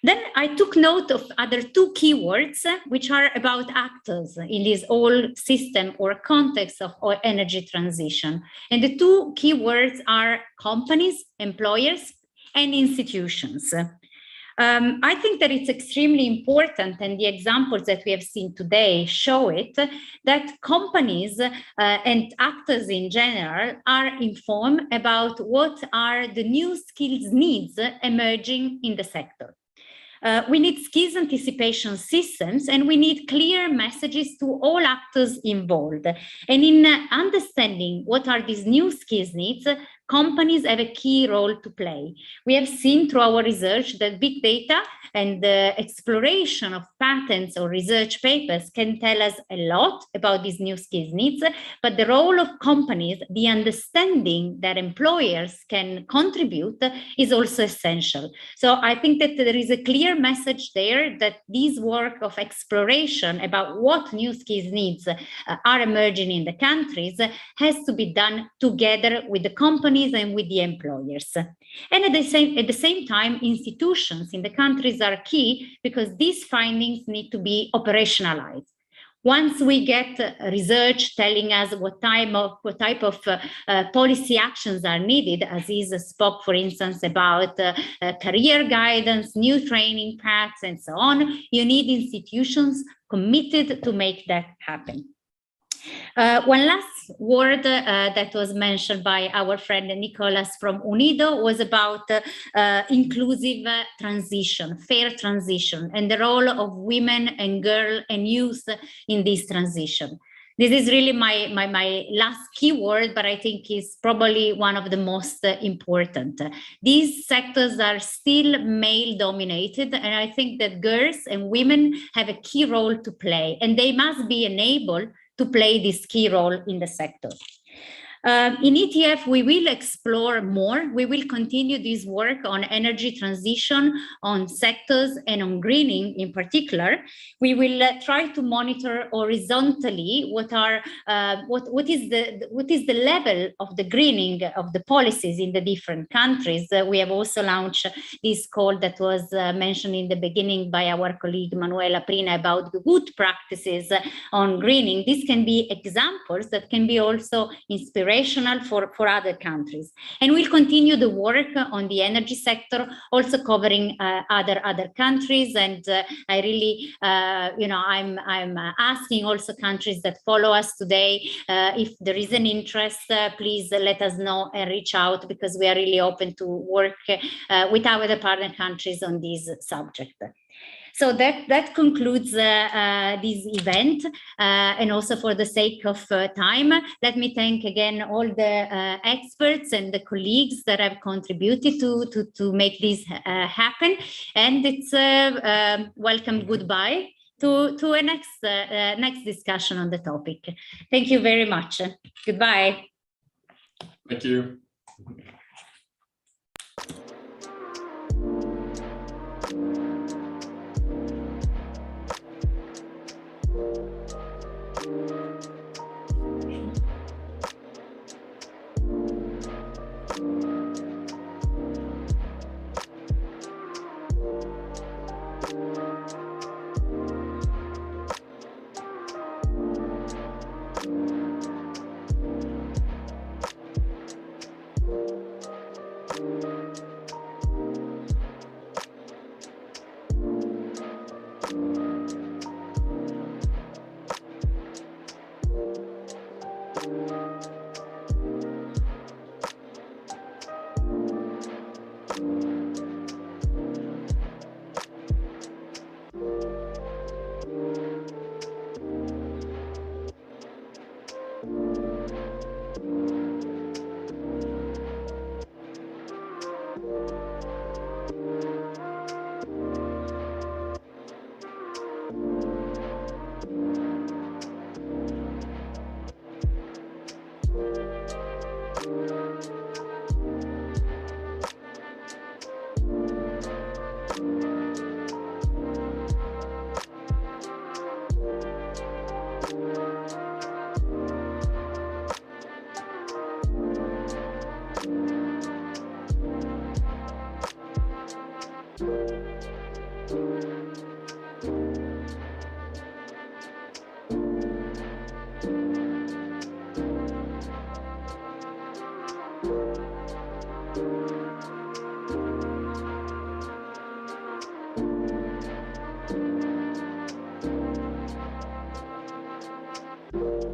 Then I took note of other two keywords, which are about actors in this whole system or context of energy transition. And the two keywords are companies, employers, and institutions. I think that it's extremely important, and the examples that we have seen today show it, that companies and actors in general are informed about what are the new skills needs emerging in the sector. We need skills anticipation systems, and we need clear messages to all actors involved. And in understanding what are these new skills needs, companies have a key role to play. We have seen through our research that big data and the exploration of patents or research papers can tell us a lot about these new skills needs, but the role of companies, the understanding that employers can contribute is also essential. So I think that there is a clear message there that this work of exploration about what new skills needs are emerging in the countries has to be done together with the companies and with the employers. And at the same time, institutions in the countries are key because these findings need to be operationalized. Once we get research telling us what type of policy actions are needed, Aziz spoke, for instance, about career guidance, new training paths, and so on, you need institutions committed to make that happen. One last word that was mentioned by our friend Nicolas from UNIDO was about inclusive transition, fair transition, and the role of women and girls and youth in this transition. This is really my last keyword, but I think is probably one of the most important. These sectors are still male dominated, and I think that girls and women have a key role to play, and they must be enabled to play this key role in the sector. In ETF, we will explore more. We will continue this work on energy transition, on sectors, and on greening in particular. We will try to monitor horizontally what is the level of the greening of the policies in the different countries. We have also launched this call that was mentioned in the beginning by our colleague Manuela Prina about the good practices on greening. These can be examples that can be also inspirational for other countries. And we'll continue the work on the energy sector, also covering other countries. And I really, I'm asking also countries that follow us today, if there is an interest, please let us know and reach out, because we are really open to work with our partner countries on this subject. So that concludes this event, and also for the sake of time, let me thank again all the experts and the colleagues that have contributed to make this happen. And it's welcome goodbye to a next discussion on the topic. Thank you very much. Goodbye. Thank you. you.